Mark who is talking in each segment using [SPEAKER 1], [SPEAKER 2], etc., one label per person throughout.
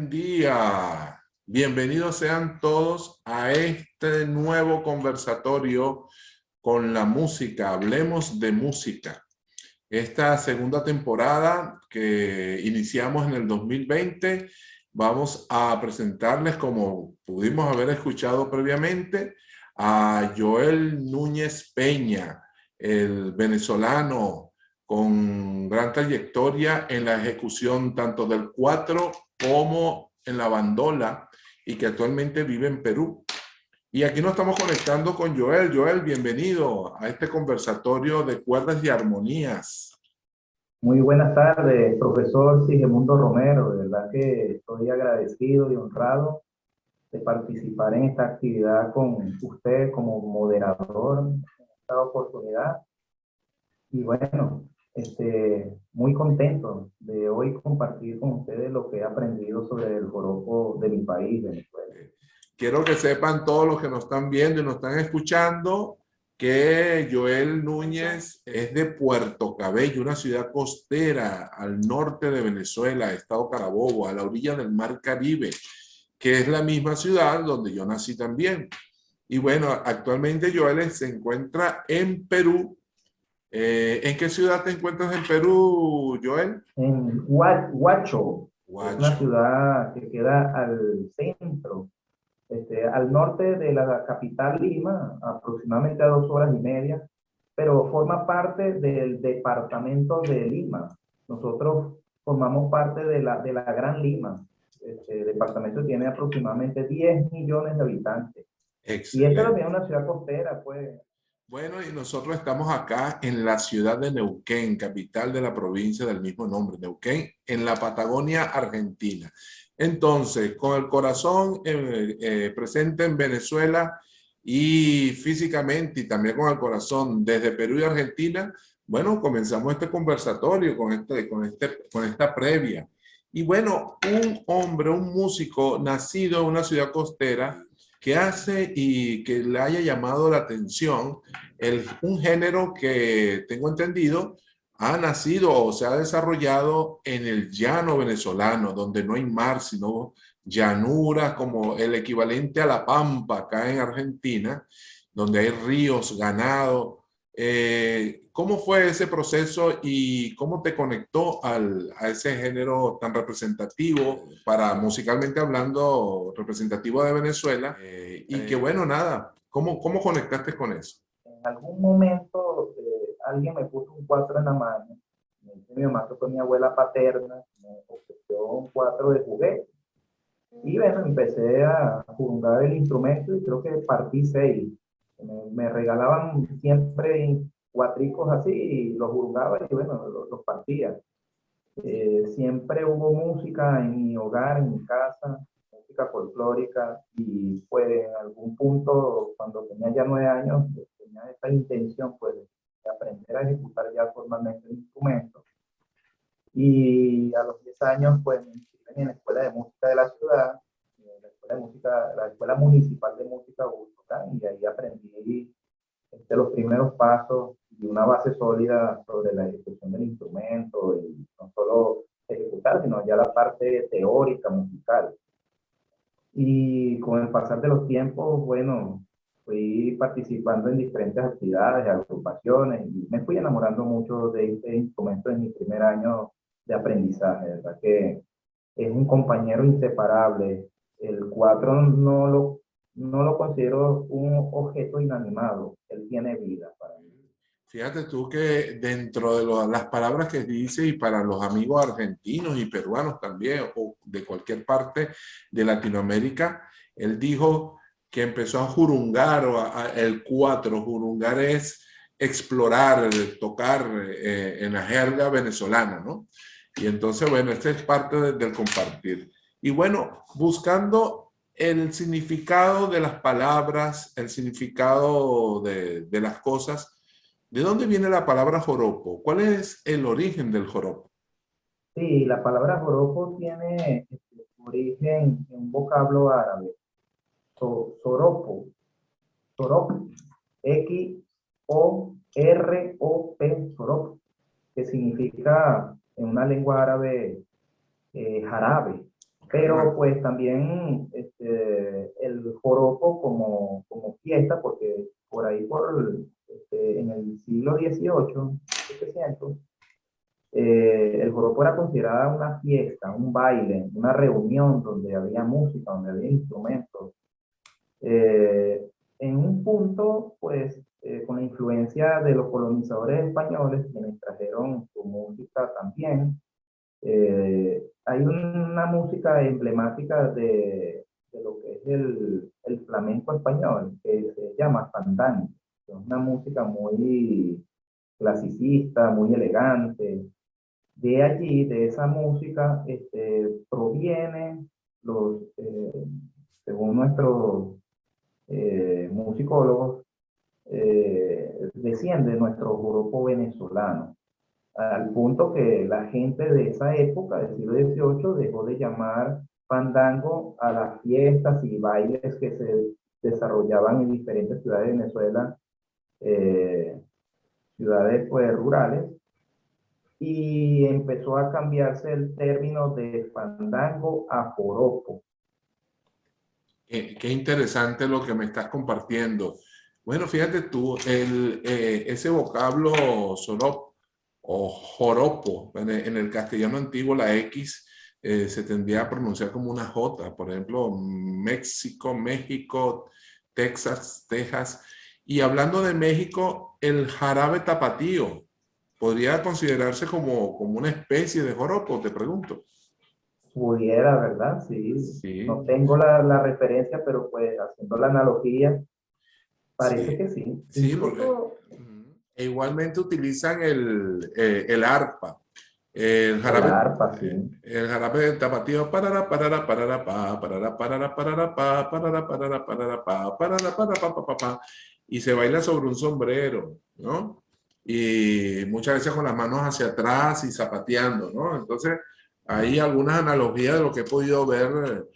[SPEAKER 1] Buen día. Bienvenidos sean todos a este nuevo conversatorio con la música. Hablemos de música. Esta segunda temporada que iniciamos en el 2020, vamos a presentarles, como pudimos haber escuchado previamente, a Joel Núñez Peña, el venezolano con gran trayectoria en la ejecución tanto del cuatro como en la bandola y que actualmente vive en Perú. Y aquí nos estamos conectando con Joel. Joel, bienvenido a este conversatorio de cuerdas y armonías.
[SPEAKER 2] Muy buenas tardes, profesor Sigemundo Romero. De verdad que estoy agradecido y honrado de participar en esta actividad con usted como moderador en esta oportunidad. Y bueno, muy contento de hoy compartir con ustedes lo que he aprendido sobre el joropo de mi país, Venezuela.
[SPEAKER 1] Quiero que sepan todos los que nos están viendo y nos están escuchando que Joel Núñez es de Puerto Cabello, una ciudad costera al norte de Venezuela, estado Carabobo, a la orilla del mar Caribe, que es la misma ciudad donde yo nací también. Y bueno, actualmente Joel se encuentra en Perú. ¿En qué ciudad te encuentras en Perú, Joel?
[SPEAKER 2] En Huacho, es una
[SPEAKER 1] Huacho.
[SPEAKER 2] ciudad que queda al centro, al norte de la capital Lima, aproximadamente a 2 horas y media, pero forma parte del departamento de Lima. Nosotros formamos parte de la Gran Lima. Este departamento tiene aproximadamente 10 millones de habitantes. Y esta también
[SPEAKER 1] Excelente.
[SPEAKER 2] es una ciudad costera, pues.
[SPEAKER 1] Bueno, y nosotros estamos acá en la ciudad de Neuquén, capital de la provincia del mismo nombre, Neuquén, en la Patagonia, Argentina. Entonces, con el corazón presente en Venezuela y físicamente y también con el corazón desde Perú y Argentina, bueno, comenzamos este conversatorio con esta previa. Y bueno, un hombre, un músico nacido en una ciudad costera que hace y que le haya llamado la atención un género que tengo entendido ha nacido o se ha desarrollado en el llano venezolano, donde no hay mar, sino llanuras como el equivalente a la pampa acá en Argentina, donde hay ríos, ganado. ¿Cómo fue ese proceso y cómo te conectó a ese género tan representativo para musicalmente hablando, representativo de Venezuela? Y que bueno, nada, ¿cómo conectaste con eso?
[SPEAKER 2] En algún momento alguien me puso un cuatro en la mano. Mi mamá, que fue mi abuela paterna, me ofreció un cuatro de juguete. Y bueno, empecé a jugar el instrumento y creo que partí seis. Me regalaban siempre cuatricos así y los jugaba y bueno, los partía. Siempre hubo música en mi hogar, en mi casa, música folclórica, y pues en algún punto, cuando tenía ya 9 años, tenía esta intención pues de aprender a ejecutar ya formalmente el instrumento. Y a los 10 años pues me inscribí en la Escuela de Música de la ciudad, la Escuela de Música, la Escuela Municipal de Música Bogotá, y ahí aprendí los primeros pasos y una base sólida sobre la ejecución del instrumento, y no solo ejecutar, sino ya la parte teórica, musical. Y con el pasar de los tiempos, bueno, fui participando en diferentes actividades, agrupaciones, y me fui enamorando mucho de este instrumento en mi primer año de aprendizaje, ¿verdad? Que es un compañero inseparable. El cuatro no lo considero un objeto inanimado, él tiene vida para mí.
[SPEAKER 1] Fíjate tú que dentro de las palabras que dice y para los amigos argentinos y peruanos también, o de cualquier parte de Latinoamérica, él dijo que empezó a jurungar el cuatro. Jurungar es explorar, tocar en la jerga venezolana, ¿no? Y entonces, bueno, este es parte del compartir. Y bueno, buscando el significado de las palabras, el significado de las cosas. ¿De dónde viene la palabra joropo? ¿Cuál es el origen del joropo?
[SPEAKER 2] Sí, la palabra joropo tiene origen en un vocablo árabe, soropo, sorop, X-O-R-O-P, sorop, que significa en una lengua árabe jarabe. Pero pues también el joropo como fiesta, porque por ahí en el siglo XVIII, 1700, el joropo era considerada una fiesta, un baile, una reunión donde había música, donde había instrumentos. Eh, en un punto, pues, con la influencia de los colonizadores españoles, quienes trajeron su música también, hay una música emblemática de lo que es el flamenco español, que se llama fandango. Es una música muy clasicista, muy elegante. De allí, de esa música, provienen según nuestros musicólogos, desciende nuestro grupo venezolano, al punto que la gente de esa época, del siglo XVIII, dejó de llamar fandango a las fiestas y bailes que se desarrollaban en diferentes ciudades de Venezuela, eh, ciudades pues rurales, y empezó a cambiarse el término de fandango a joropo.
[SPEAKER 1] Qué interesante lo que me estás compartiendo. Bueno, fíjate tú, ese vocablo sorop o joropo, en el castellano antiguo la X se tendría a pronunciar como una J, por ejemplo, México, México, Texas, Texas. Y hablando de México, el jarabe tapatío podría considerarse como una especie de joropo, te pregunto.
[SPEAKER 2] Pudiera, ¿verdad? Sí. No
[SPEAKER 1] Sí,
[SPEAKER 2] tengo la referencia, pero pues haciendo la analogía, parece
[SPEAKER 1] sí,
[SPEAKER 2] que sí.
[SPEAKER 1] sí, porque
[SPEAKER 2] Incluso
[SPEAKER 1] e igualmente utilizan el arpa,
[SPEAKER 2] el arpa, sí.
[SPEAKER 1] el jarabe del tapatío, parara, pa, pa, pa, pa, y se baila sobre un sombrero, ¿no? Y muchas veces con las manos hacia atrás y zapateando, ¿no? Entonces, hay algunas analogías de lo que he podido ver,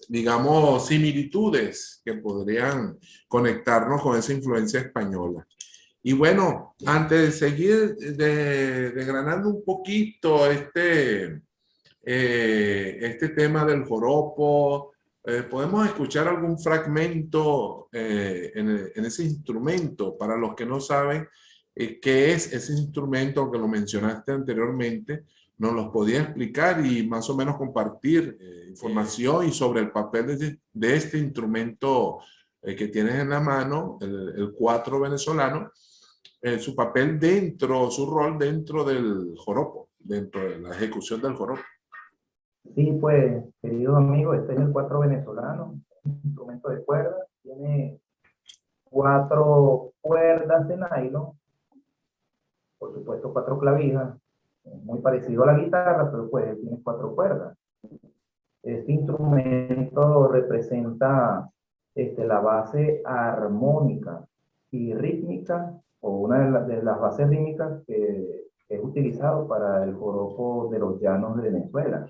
[SPEAKER 1] digamos, similitudes que podrían conectarnos con esa influencia española. Y bueno, antes de seguir desgranando un poquito este tema del joropo, podemos escuchar algún fragmento en ese instrumento para los que no saben qué es ese instrumento, aunque lo mencionaste anteriormente, nos los podía explicar y más o menos compartir información y sobre el papel de este instrumento que tienes en la mano, el cuatro venezolano, su papel dentro, su rol dentro del joropo, dentro de la ejecución del joropo.
[SPEAKER 2] Sí, pues, querido amigo, este es el cuatro venezolano, un instrumento de cuerda, tiene cuatro cuerdas de nylon, por supuesto cuatro clavijas, muy parecido a la guitarra, pero pues tiene cuatro cuerdas. Este instrumento representa la base armónica y rítmica, o una de las bases rítmicas que es utilizado para el joropo de los llanos de Venezuela.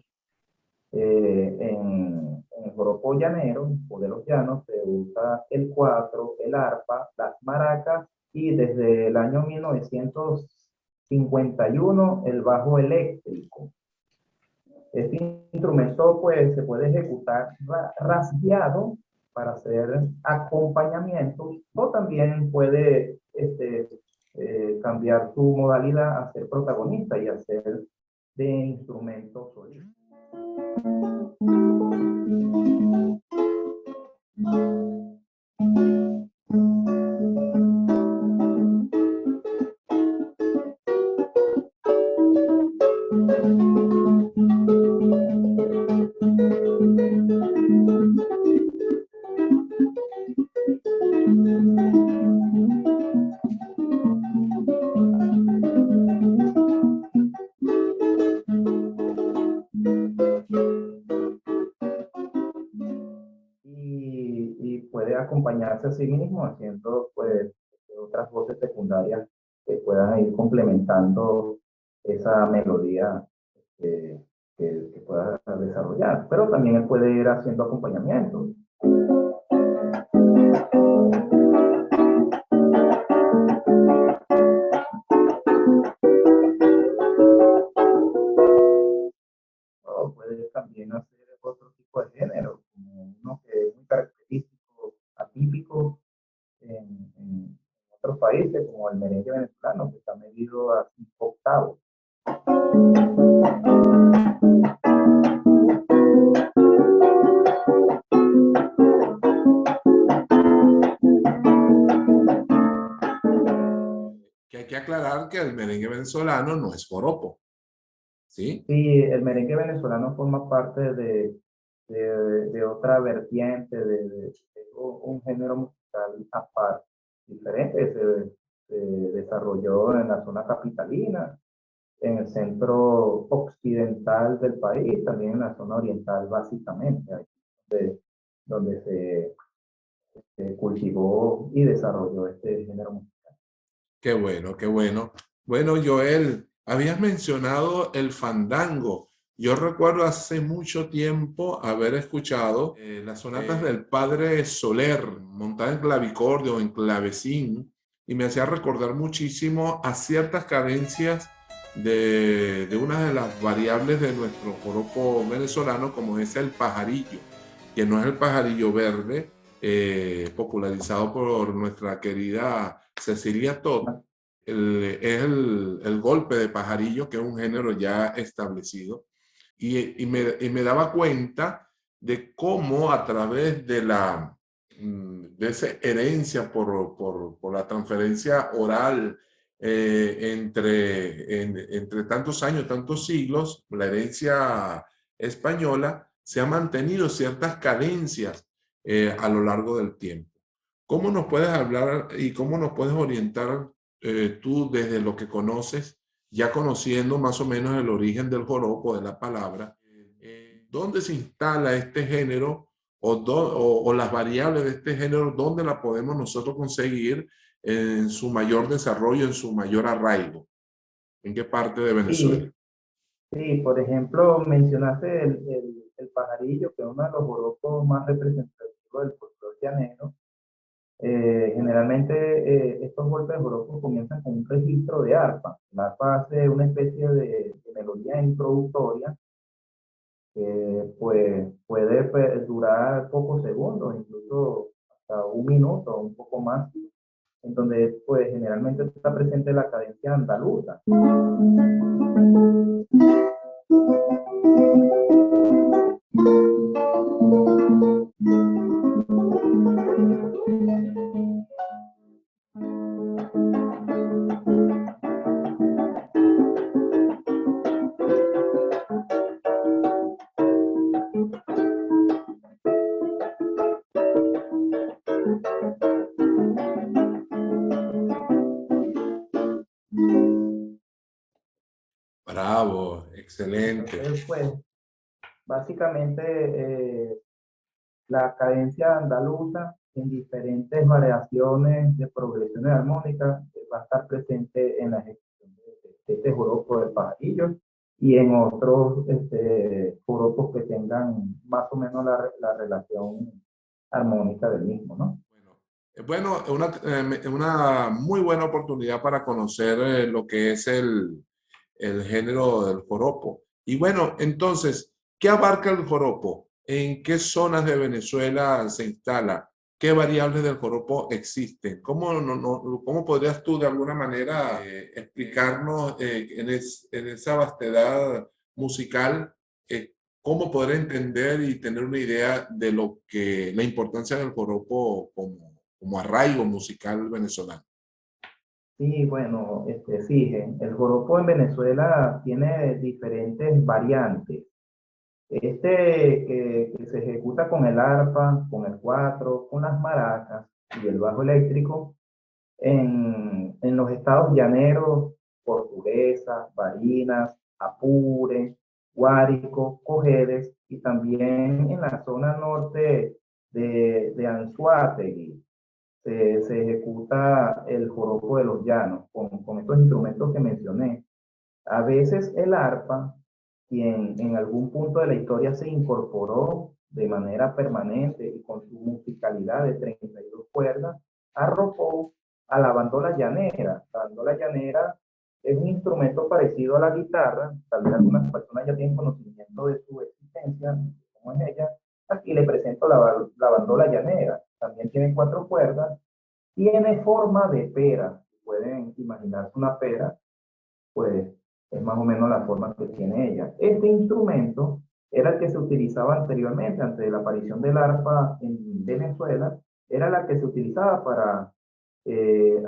[SPEAKER 2] En el joropo llanero o de los llanos se usa el cuatro, el arpa, las maracas y desde el año 1951 el bajo eléctrico. Este instrumento pues se puede ejecutar rasgueado para hacer acompañamientos, o también puede cambiar su modalidad a ser protagonista y hacer de instrumento solista. Y puede acompañarse a sí mismo haciendo pues otras voces secundarias que puedan ir complementando esa melodía que pueda desarrollar. Pero también él puede ir haciendo acompañamientos. O puede merengue venezolano, que está medido a 5 octavos.
[SPEAKER 1] Que hay que aclarar que el merengue venezolano no es joropo, ¿sí?
[SPEAKER 2] Sí, el merengue venezolano forma parte de otra vertiente, de un género musical aparte, diferente, se desarrolló en la zona capitalina, en el centro occidental del país, también en la zona oriental básicamente, ahí donde se cultivó y desarrolló este género musical.
[SPEAKER 1] Qué bueno, qué bueno. Bueno, Joel, habías mencionado el fandango. Yo recuerdo hace mucho tiempo haber escuchado las sonatas del padre Soler, montadas en clavicordio o en clavecín, y me hacía recordar muchísimo a ciertas cadencias de una de las variables de nuestro joropo venezolano, como es el pajarillo, que no es el pajarillo verde, popularizado por nuestra querida Cecilia Todd, es el golpe de pajarillo, que es un género ya establecido. Y me daba cuenta de cómo a través de esa herencia por la transferencia oral entre tantos años, tantos siglos, la herencia española, se han mantenido ciertas cadencias a lo largo del tiempo. ¿Cómo nos puedes hablar y cómo nos puedes orientar tú desde lo que conoces, ya conociendo más o menos el origen del joropo, de la palabra, dónde se instala este género o las variables de este género, dónde la podemos nosotros conseguir en su mayor desarrollo, en su mayor arraigo? ¿En qué parte de Venezuela?
[SPEAKER 2] Sí, sí, por ejemplo, mencionaste el pajarillo, que es uno de los joropos más representativos del folclore llanero. Generalmente estos golpes de joropo comienzan con un registro de arpa. La arpa hace una especie de melodía introductoria que pues, puede durar pocos segundos, incluso hasta un minuto o un poco más, en donde pues generalmente está presente la cadencia andaluza.
[SPEAKER 1] Bravo, excelente.
[SPEAKER 2] Entonces, pues, básicamente la cadencia andaluza en diferentes variaciones de progresiones armónicas va a estar presente en la ejecución de este joropo de pajarillos y en otros joropos que tengan más o menos la relación armónica del mismo, ¿no?
[SPEAKER 1] Bueno, una muy buena oportunidad para conocer lo que es el género del joropo. Y bueno, entonces, ¿qué abarca el joropo? ¿En qué zonas de Venezuela se instala? ¿Qué variables del joropo existen? ¿Cómo podrías tú de alguna manera explicarnos en esa vastedad musical, cómo poder entender y tener una idea de la importancia del joropo como arraigo musical venezolano?
[SPEAKER 2] Sí, bueno, sí, el joropo en Venezuela tiene diferentes variantes. Que se ejecuta con el arpa, con el cuatro, con las maracas y el bajo eléctrico en los estados llaneros, Portuguesa, Barinas, Apure, Guárico, Cojedes y también en la zona norte de Anzoátegui se ejecuta el joropo de los llanos con estos instrumentos que mencioné. A veces el arpa, quien en algún punto de la historia se incorporó de manera permanente y con su musicalidad de 32 cuerdas, arropó a la bandola llanera. La bandola llanera es un instrumento parecido a la guitarra, tal vez algunas personas ya tienen conocimiento de su existencia, cómo es ella. Aquí le presento la bandola llanera. También tiene 4 cuerdas, tiene forma de pera, pueden imaginarse una pera, pues es más o menos la forma que tiene ella. Este instrumento era el que se utilizaba anteriormente, antes de la aparición del arpa en Venezuela, era la que se utilizaba para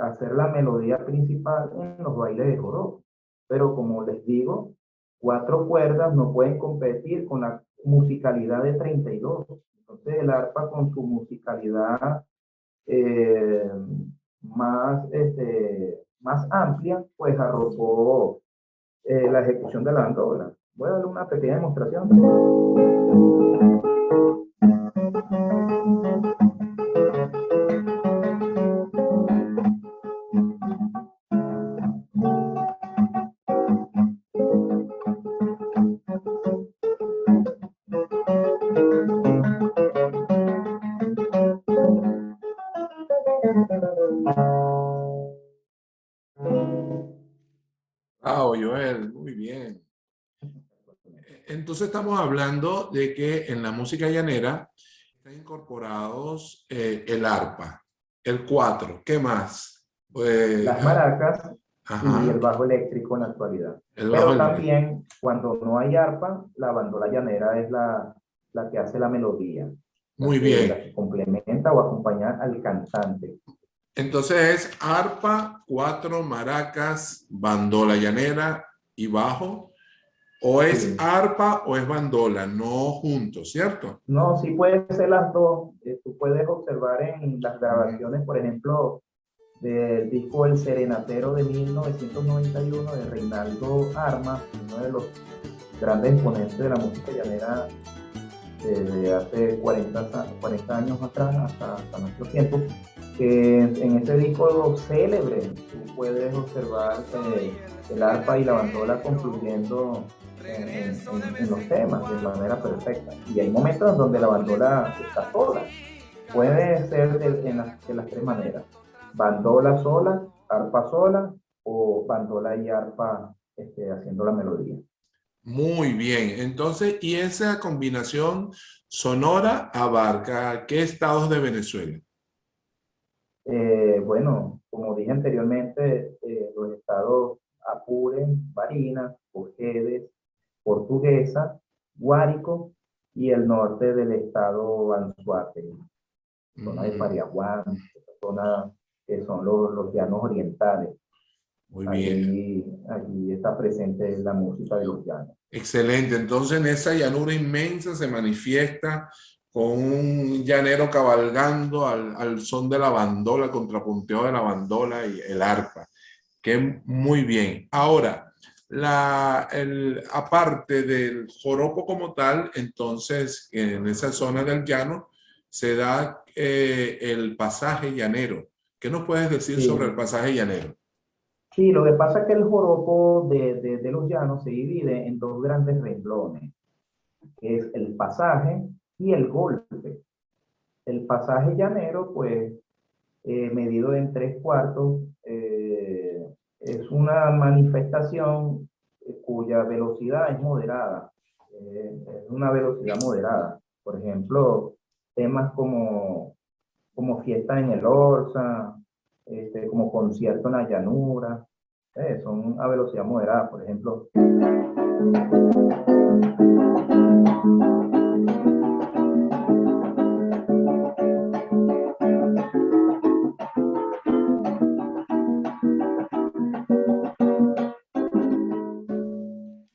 [SPEAKER 2] hacer la melodía principal en los bailes de joropo. Pero como les digo, 4 cuerdas no pueden competir con la musicalidad de 32. Entonces el arpa con su musicalidad eh, más amplia, pues arropó la ejecución de la bandola. Voy a dar una pequeña demostración.
[SPEAKER 1] Ah, Joel, muy bien. Entonces estamos hablando de que en la música llanera están incorporados el arpa, el cuatro, ¿qué más?
[SPEAKER 2] Las maracas y el
[SPEAKER 1] Ajá,
[SPEAKER 2] bajo eléctrico en la actualidad.
[SPEAKER 1] el bajo
[SPEAKER 2] Pero
[SPEAKER 1] eléctrico.
[SPEAKER 2] también, cuando no hay arpa, la bandola llanera es la que hace la melodía,
[SPEAKER 1] Muy
[SPEAKER 2] la
[SPEAKER 1] bien.
[SPEAKER 2] que complementa o acompaña al cantante.
[SPEAKER 1] Entonces es arpa, cuatro, maracas, bandola llanera y bajo. O es
[SPEAKER 2] Sí.
[SPEAKER 1] arpa o es bandola, no juntos, ¿cierto?
[SPEAKER 2] No, sí puede ser las dos. Tú puedes observar en las
[SPEAKER 1] Mm,
[SPEAKER 2] grabaciones, por ejemplo, del disco El Serenatero de 1991 de Reinaldo Armas, uno de los grandes exponentes de la música llanera desde hace 40 años atrás hasta nuestro tiempo, que en ese disco célebre tú puedes observar el arpa y la bandola confluyendo en los temas de manera perfecta. Y hay momentos en donde la bandola está sola. Puede ser de las 3 maneras. Bandola sola, arpa sola o bandola y arpa haciendo la melodía.
[SPEAKER 1] muy bien. Entonces, ¿y esa combinación sonora abarca qué estados de Venezuela?
[SPEAKER 2] Bueno, como dije anteriormente, los estados Apure, Barinas, Cojedes, Portuguesa, Guárico y el norte del estado Anzoátegui, zona de
[SPEAKER 1] Mm,
[SPEAKER 2] Pariaguán, zona que son los llanos orientales.
[SPEAKER 1] muy bien.
[SPEAKER 2] Allí está presente la música de los llanos.
[SPEAKER 1] Excelente. Entonces, en esa llanura inmensa se manifiesta con un llanero cabalgando al son de la bandola, contrapunteo de la bandola y el arpa, que muy bien. Ahora, aparte del joropo como tal, entonces en esa zona del llano se da el pasaje llanero. ¿Qué nos puedes decir sobre el
[SPEAKER 2] Sí,
[SPEAKER 1] pasaje llanero?
[SPEAKER 2] sí, lo que pasa es que el joropo de los llanos se divide en 2 grandes renglones, que es el pasaje y el golpe. El pasaje llanero, pues, medido en 3/4, es una manifestación cuya velocidad es moderada. Es una velocidad moderada. Por ejemplo, temas como fiesta en el Orsa, como concierto en la llanura, son a velocidad moderada. Por ejemplo,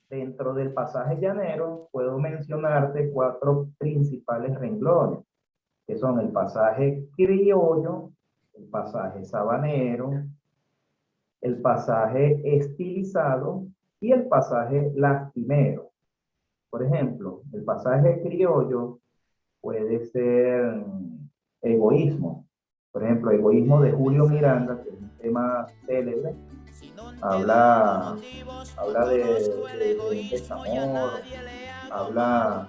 [SPEAKER 2] dentro del pasaje llanero puedo mencionarte 4 principales renglones, que son el pasaje criollo, el pasaje sabanero, el pasaje estilizado y el pasaje lastimero. Por ejemplo, el pasaje criollo puede ser egoísmo. Por ejemplo, egoísmo de Julio Miranda, que es un tema célebre, habla de un desamor, habla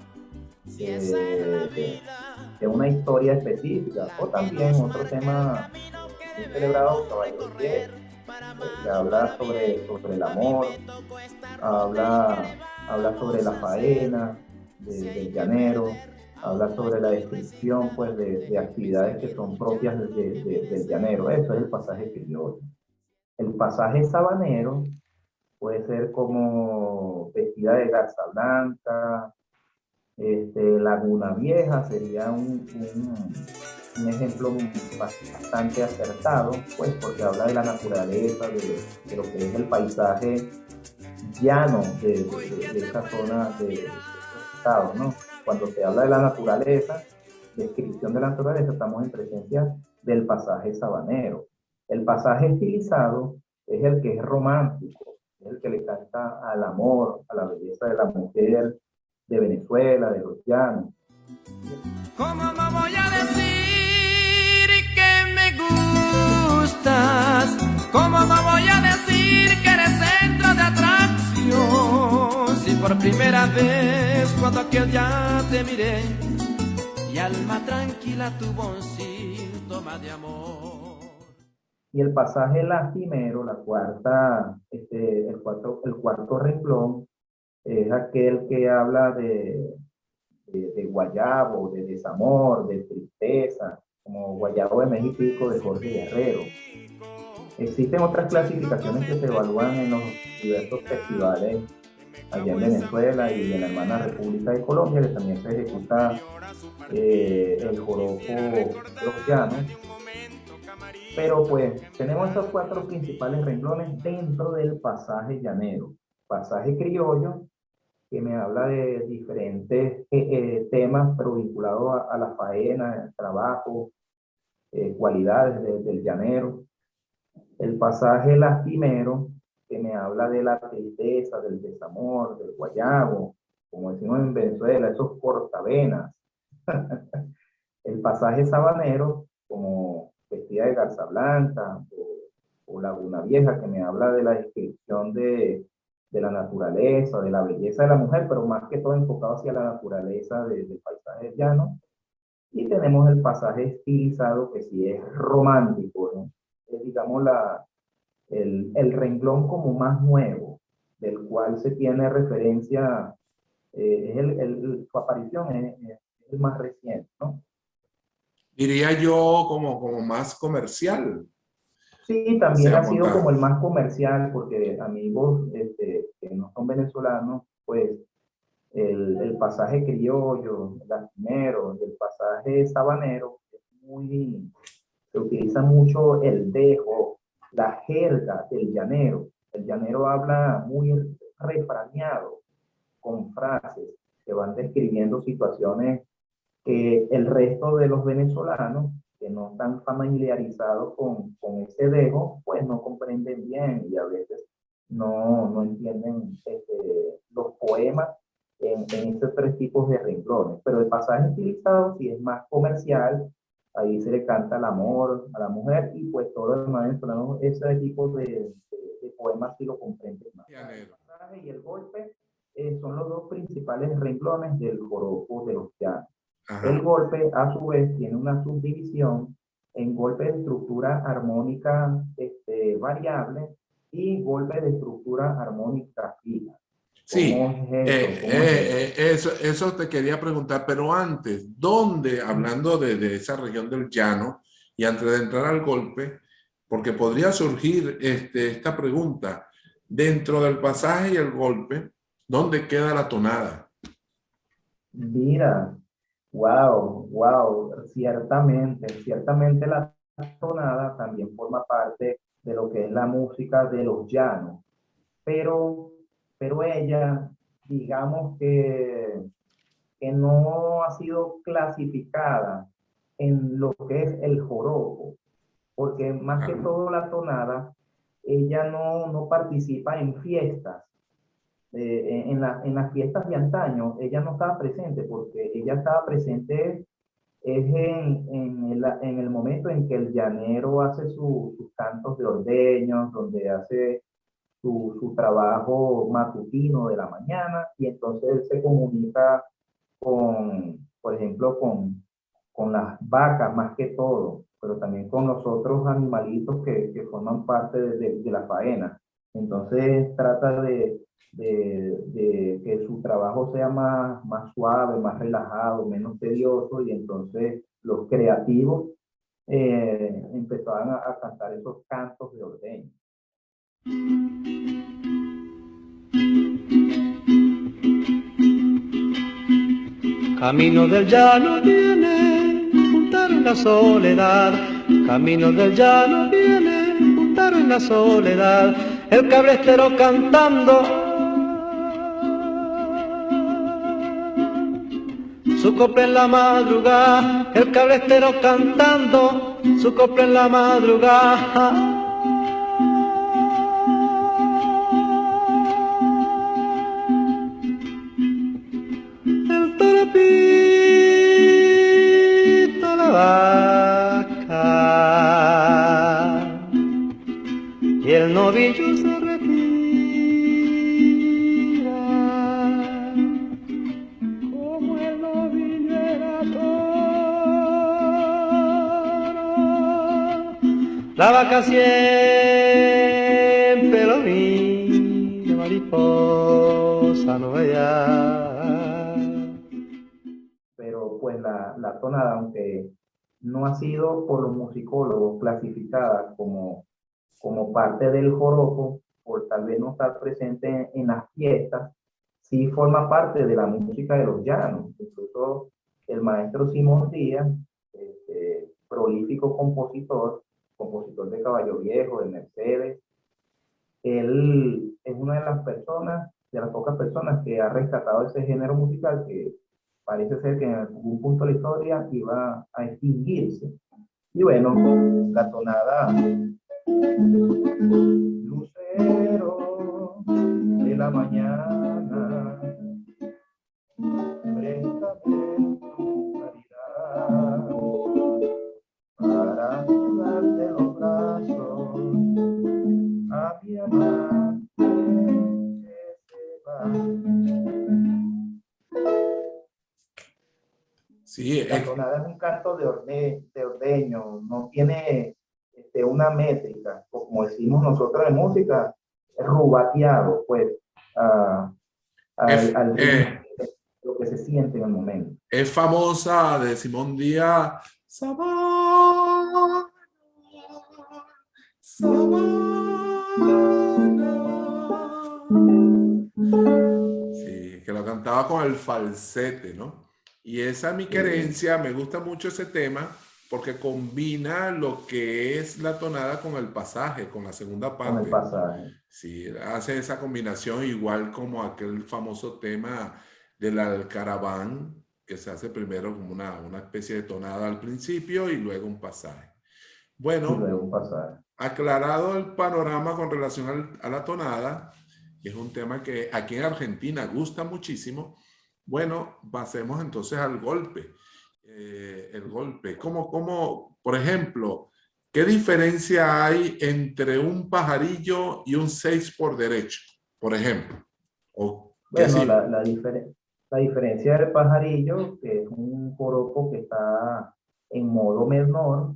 [SPEAKER 2] de, de una historia específica, o también otro tema muy celebrado, Caballero de Hierro, que habla sobre el amor, habla sobre la faena del llanero, habla sobre la descripción pues, de actividades que son propias del llanero. Eso es el pasaje criollo. El pasaje sabanero puede ser como Vestida de Garza Blanca, Laguna Vieja sería un ejemplo bastante acertado, pues porque habla de la naturaleza, de lo que es el paisaje llano de esa zona de esos estados, ¿no? Cuando se habla de la naturaleza, descripción de la naturaleza, estamos en presencia del pasaje sabanero. El pasaje estilizado es el que es romántico, es el que le canta al amor, a la belleza de la mujer de Venezuela, de los llanos.
[SPEAKER 3] ¿Cómo no voy a decir que me gustas? ¿Cómo no voy a decir que eres centro de atracción? Si por primera vez cuando aquel día te miré, y alma tranquila tuvo un síntoma de amor.
[SPEAKER 2] Y el pasaje lastimero, la cuarta, el cuarto renglón, es aquel que habla de guayabo, de desamor, de tristeza, como Guayabo de México de Jorge Guerrero. Existen otras clasificaciones que se evalúan en los diversos festivales allá en Venezuela y en la hermana República de Colombia, que también se ejecuta el joropo llanos. Pero pues tenemos esos cuatro principales renglones dentro del pasaje llanero. Pasaje criollo, que me habla de diferentes temas, pero vinculados a la faena, el trabajo, cualidades del llanero. El pasaje lastimero, que me habla de la tristeza, del desamor, del guayabo, como decimos en Venezuela, esos cortavenas. El pasaje sabanero, como Vestida de Garza Blanca o Laguna Vieja, que me habla de la descripción de la naturaleza, de la belleza de la mujer, pero más que todo enfocado hacia la naturaleza del paisaje llano. Y tenemos el pasaje estilizado, que sí es romántico, ¿no? Es, digamos, el renglón como más nuevo, del cual se tiene referencia, su aparición es el más reciente, ¿no?
[SPEAKER 1] Diría yo como más comercial,
[SPEAKER 2] Sí,
[SPEAKER 1] se
[SPEAKER 2] también ha sido como
[SPEAKER 1] apunta.
[SPEAKER 2] el más comercial, porque amigos que no son venezolanos, pues el pasaje criollo, el lastimero, y el pasaje sabanero, se utiliza mucho el dejo, la jerga del llanero. El llanero habla muy refraneado, con frases que van describiendo situaciones que el resto de los venezolanos que no están familiarizados con ese dejo, pues no comprenden bien y a veces no entienden los poemas en estos tres tipos de renglones. Pero el pasaje utilizado sí es más comercial, ahí se le canta el amor a la mujer y pues todos los demás venezolanos ese tipo de poemas sí lo comprenden más. El pasaje y el golpe son los dos principales renglones del joropo de los llanos. El
[SPEAKER 1] Ajá.
[SPEAKER 2] golpe, a su vez, tiene una subdivisión en golpe de estructura armónica variable y golpe de estructura armónica fija.
[SPEAKER 1] Sí,
[SPEAKER 2] ¿Cómo es eso? ¿Cómo es eso?
[SPEAKER 1] eso te quería preguntar, pero antes, ¿dónde, hablando de esa región del llano, y antes de entrar al golpe, porque podría surgir esta pregunta, dentro del pasaje y el golpe, ¿dónde queda la tonada?
[SPEAKER 2] Mira, wow, wow, ciertamente la tonada también forma parte de lo que es la música de los llanos, pero, pero ella, digamos que no ha sido clasificada en lo que es el joropo, porque más que
[SPEAKER 1] Ajá.
[SPEAKER 2] todo la tonada, ella no participa en fiestas. En las fiestas de antaño, ella no estaba presente, porque ella estaba presente es en el momento en que el llanero hace sus cantos de ordeños, donde hace su trabajo matutino de la mañana, y entonces él se comunica por ejemplo, con las vacas más que todo, pero también con los otros animalitos que forman parte de la faena. Entonces trata de que su trabajo sea más suave, más relajado, menos tedioso, y entonces los creativos empezaban a cantar esos cantos de ordeño.
[SPEAKER 4] Camino del llano viene, juntar en la soledad. Camino del llano viene, juntar en la soledad. El cabrestero cantando su copla en la madrugada. El cabrestero cantando su copla en la madrugada. El toropito la vaca y el novillo se retira, como el novillo era toro, la vaca siempre lo mira, mariposa no vaya.
[SPEAKER 2] Pero pues la tonada, aunque no ha sido por los musicólogos clasificada como parte del joropo, por tal vez no estar presente en las fiestas, sí forma parte de la música de los llanos. Incluso el maestro Simón Díaz, prolífico compositor de Caballo Viejo, de Mercedes, él es una de las personas, de las pocas personas que ha rescatado ese género musical que parece ser que en algún punto de la historia iba a extinguirse. Y bueno, la tonada lucero de la mañana, préstame tu claridad para darte los brazos a mi amante que se va.
[SPEAKER 1] Sí,
[SPEAKER 2] La tonada es un canto de ordeño, no tiene una métrica, como decimos nosotros en música, rubateado, pues, al ritmo, lo que se siente en el momento.
[SPEAKER 1] es famosa de Simón Díaz. Sabana, sabana. Sí, que lo cantaba con el falsete, ¿no? Y esa mi querencia, me gusta mucho ese tema porque combina lo que es la tonada con el pasaje, con la segunda
[SPEAKER 2] Con el
[SPEAKER 1] parte.
[SPEAKER 2] pasaje.
[SPEAKER 1] Sí, hace esa combinación igual como aquel famoso tema del Alcaraván, que se hace primero como una especie de tonada al principio y luego un pasaje.
[SPEAKER 2] Y
[SPEAKER 1] Bueno,
[SPEAKER 2] luego un pasaje.
[SPEAKER 1] aclarado el panorama con relación a la tonada, que es un tema que aquí en Argentina gusta muchísimo, bueno, pasemos entonces al golpe. El golpe, por ejemplo, ¿qué diferencia hay entre un pajarillo y un 6 por derecho, por ejemplo? ¿O qué
[SPEAKER 2] Bueno,
[SPEAKER 1] sí?
[SPEAKER 2] la diferencia del pajarillo, que es un joropo que está en modo menor,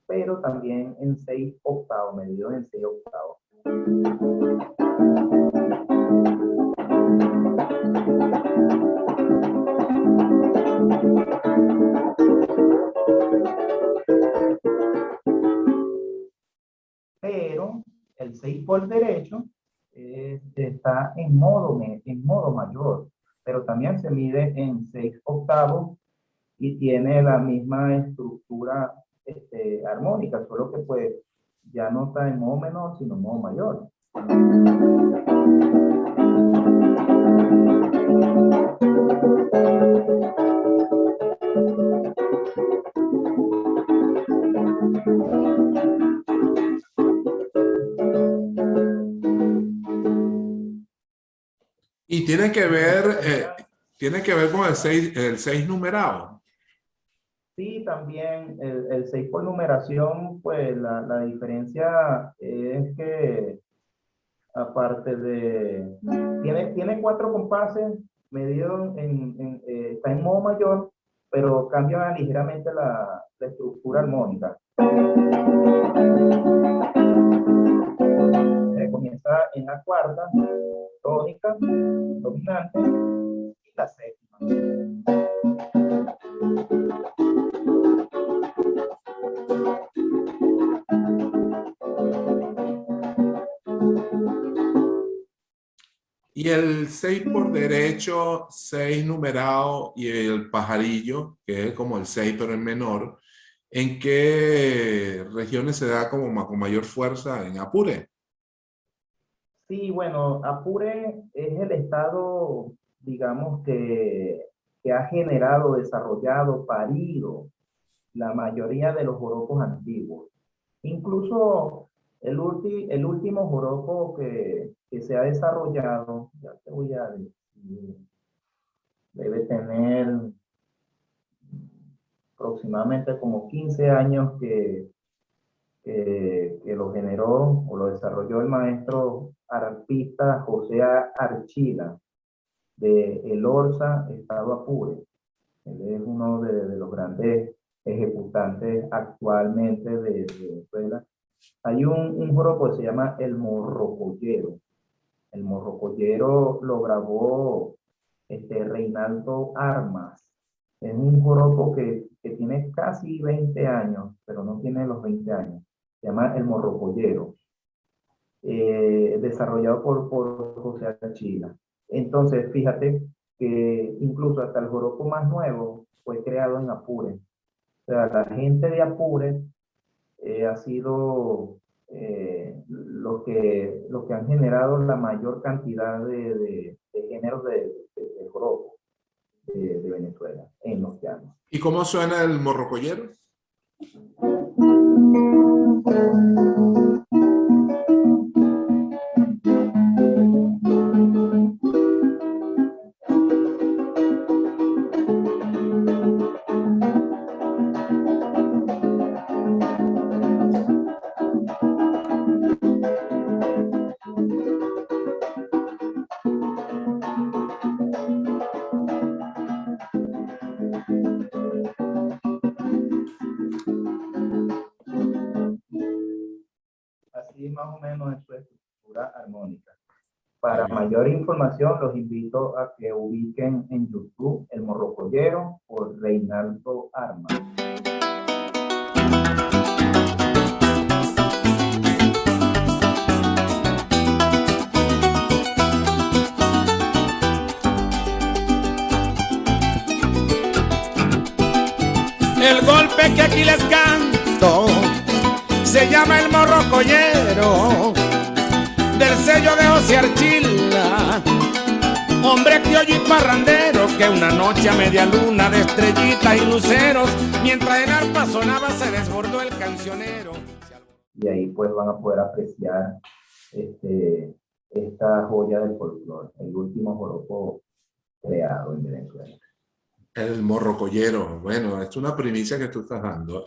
[SPEAKER 2] pero también en 6/8, medido en 6/8. Pero el 6 por derecho está en modo mayor, pero también se mide en 6/8 y tiene la misma estructura armónica, solo que pues ya no está en modo menor, sino en modo mayor.
[SPEAKER 1] Y tiene que ver con el 6 numerado.
[SPEAKER 2] Sí, también el 6 por numeración, pues la diferencia es que aparte de, tiene 4 compases medidos está en modo mayor, pero cambia ligeramente la estructura armónica. Comienza en la cuarta, tónica, dominante y la séptima.
[SPEAKER 1] Y el 6 por derecho, 6 numerado y el pajarillo, que es como el 6 pero en menor, ¿en qué regiones se da como con mayor fuerza? En Apure.
[SPEAKER 2] Sí, bueno, Apure es el estado, digamos, que ha generado, desarrollado, parido la mayoría de los joropos antiguos. Incluso el último joropo que se ha desarrollado, ya te voy a decir, debe tener aproximadamente como 15 años que lo generó o lo desarrolló el maestro arpista José Archila de El Orza, Estado Apure. Él es uno de los grandes ejecutantes actualmente de Venezuela. Hay un joropo que se llama El Morrocoyero. El Morrocoyero lo grabó Reinaldo Armas. Es un joropo que tiene casi 20 años, pero no tiene los 20 años. Se llama El Morrocoyero, desarrollado por José Achila. Entonces, fíjate que incluso hasta el joropo más nuevo fue creado en Apure. O sea, la gente de Apure ha sido los que han generado la mayor cantidad de géneros de joropo de Venezuela en los llanos.
[SPEAKER 1] ¿Y cómo suena el morrocoyero?
[SPEAKER 2] Así más o menos es su estructura armónica. Para mayor información, los invito a que ubiquen en YouTube El Morrocoyero por Reinaldo Armas.
[SPEAKER 3] El golpe que aquí les canto se llama el morrocoyero, del sello de José Archila, hombre criollo y parrandero, que una noche a media luna de estrellitas y luceros, mientras el arpa sonaba se desbordó el cancionero.
[SPEAKER 2] Y ahí pues van a poder apreciar esta joya del folclore, el último joropo creado en Venezuela.
[SPEAKER 1] El morrocoyero, bueno, es una primicia que tú estás dando,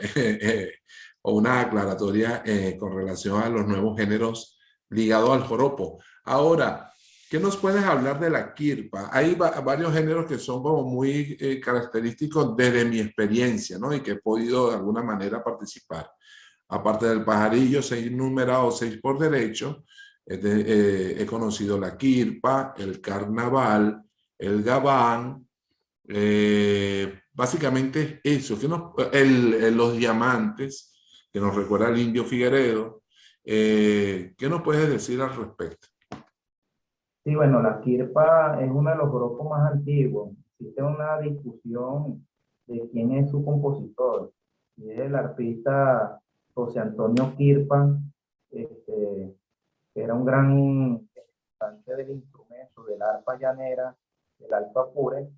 [SPEAKER 1] o una aclaratoria con relación a los nuevos géneros ligados al joropo. Ahora, ¿qué nos puedes hablar de la quirpa? Hay varios géneros que son como muy característicos desde mi experiencia, ¿no? Y que he podido de alguna manera participar. Aparte del pajarillo, 6 numerado, 6 por derecho, he conocido la quirpa, el carnaval, el gabán, básicamente eso, los diamantes, que nos recuerda al Indio Figueredo. ¿Qué nos puedes decir al respecto?
[SPEAKER 2] Sí, bueno, la quirpa es uno de los joropos más antiguos. Existe una discusión de quién es su compositor. Y es el artista José Antonio Quirpa, que era un gran ejecutante del instrumento, del arpa llanera, del arpa pure.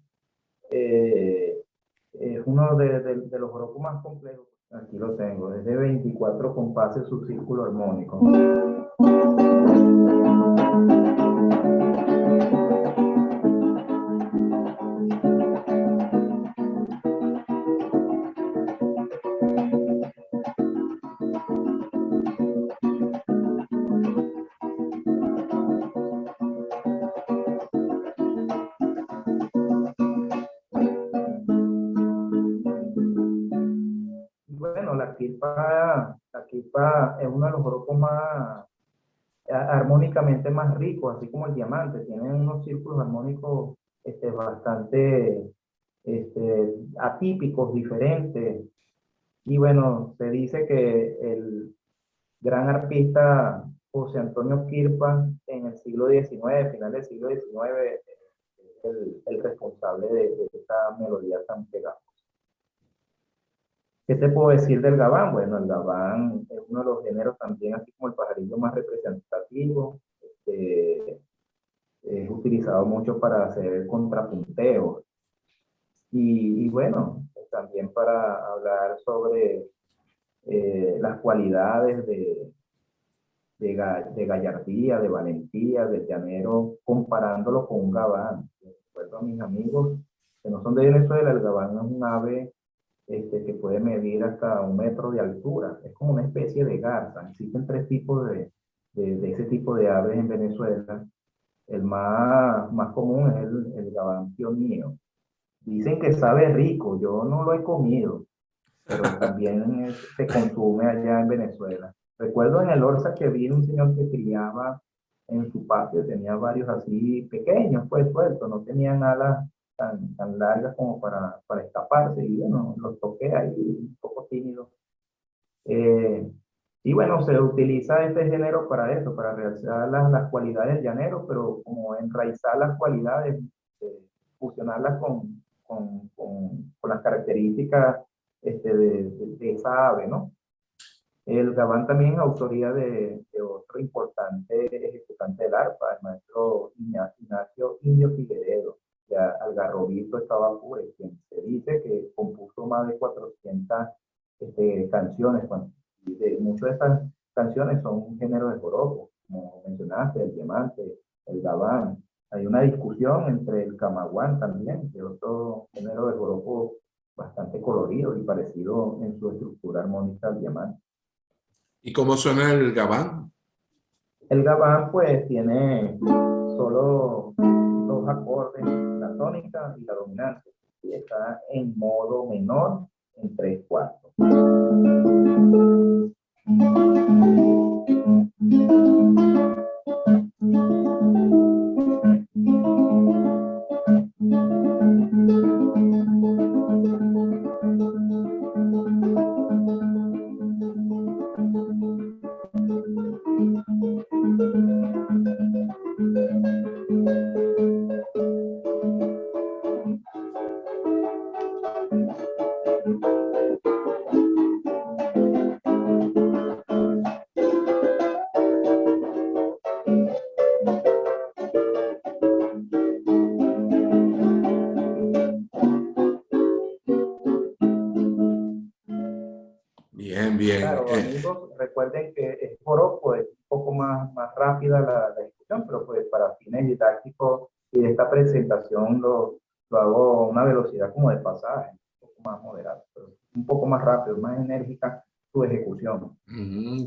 [SPEAKER 2] Es uno de los joropos más complejos. Aquí lo tengo, es de 24 compases su círculo armónico. Bueno, la quilpa es uno de los joropos más armónicamente más ricos, así como el diamante. Tienen unos círculos armónicos bastante atípicos, diferentes. Y bueno, se dice que el gran arpista José Antonio Kirpa en el siglo XIX, final del siglo XIX, el responsable de esta melodía tan pegada. ¿Qué te puedo decir del gabán? Bueno, el gabán es uno de los géneros también, así como el pajarillo, más representativo. Es utilizado mucho para hacer contrapunteos. Y bueno, también para hablar sobre las cualidades de gallardía, de valentía, del llanero, comparándolo con un gabán. Recuerdo a mis amigos que no son de Venezuela, el gabán es un ave que puede medir hasta 1 metro de altura. Es como una especie de garza. Existen 3 tipos de ese tipo de aves en Venezuela. El más común es el gabán pionío. Dicen que sabe rico, yo no lo he comido, pero también se consume allá en Venezuela. Recuerdo en el Orza que vi un señor que criaba en su patio, tenía varios así pequeños, pues sueltos, no tenían alas tan largas como para escaparse, y bueno, los toqué ahí un poco tímido. Eh, y bueno, se utiliza este género para eso, para realizar las cualidades del llanero, pero como enraizar las cualidades, fusionarlas con las características de esa ave, ¿no? El gabán también es autoría de otro importante ejecutante del arpa, el maestro Ignacio Indio Figueredo, ya algarrobito estaba pure, quien se dice que compuso más de 400 canciones, y muchas de esas canciones son un género de joropo, como mencionaste, el diamante, el gabán. Hay una discusión entre el camaguán también, que es otro género de joropo bastante colorido y parecido en su estructura armónica al diamante.
[SPEAKER 1] ¿Y cómo suena el gabán?
[SPEAKER 2] El gabán pues tiene solo 2 acordes, la tónica y la dominante, y está en modo menor en 3/4.
[SPEAKER 1] Bien, bien.
[SPEAKER 2] Claro, amigos, recuerden que es joropo, es un poco más rápida la discusión, pero pues para fines didácticos y de esta presentación lo hago a una velocidad como de pasaje, un poco más moderada, pero un poco más rápido, más enérgica su ejecución.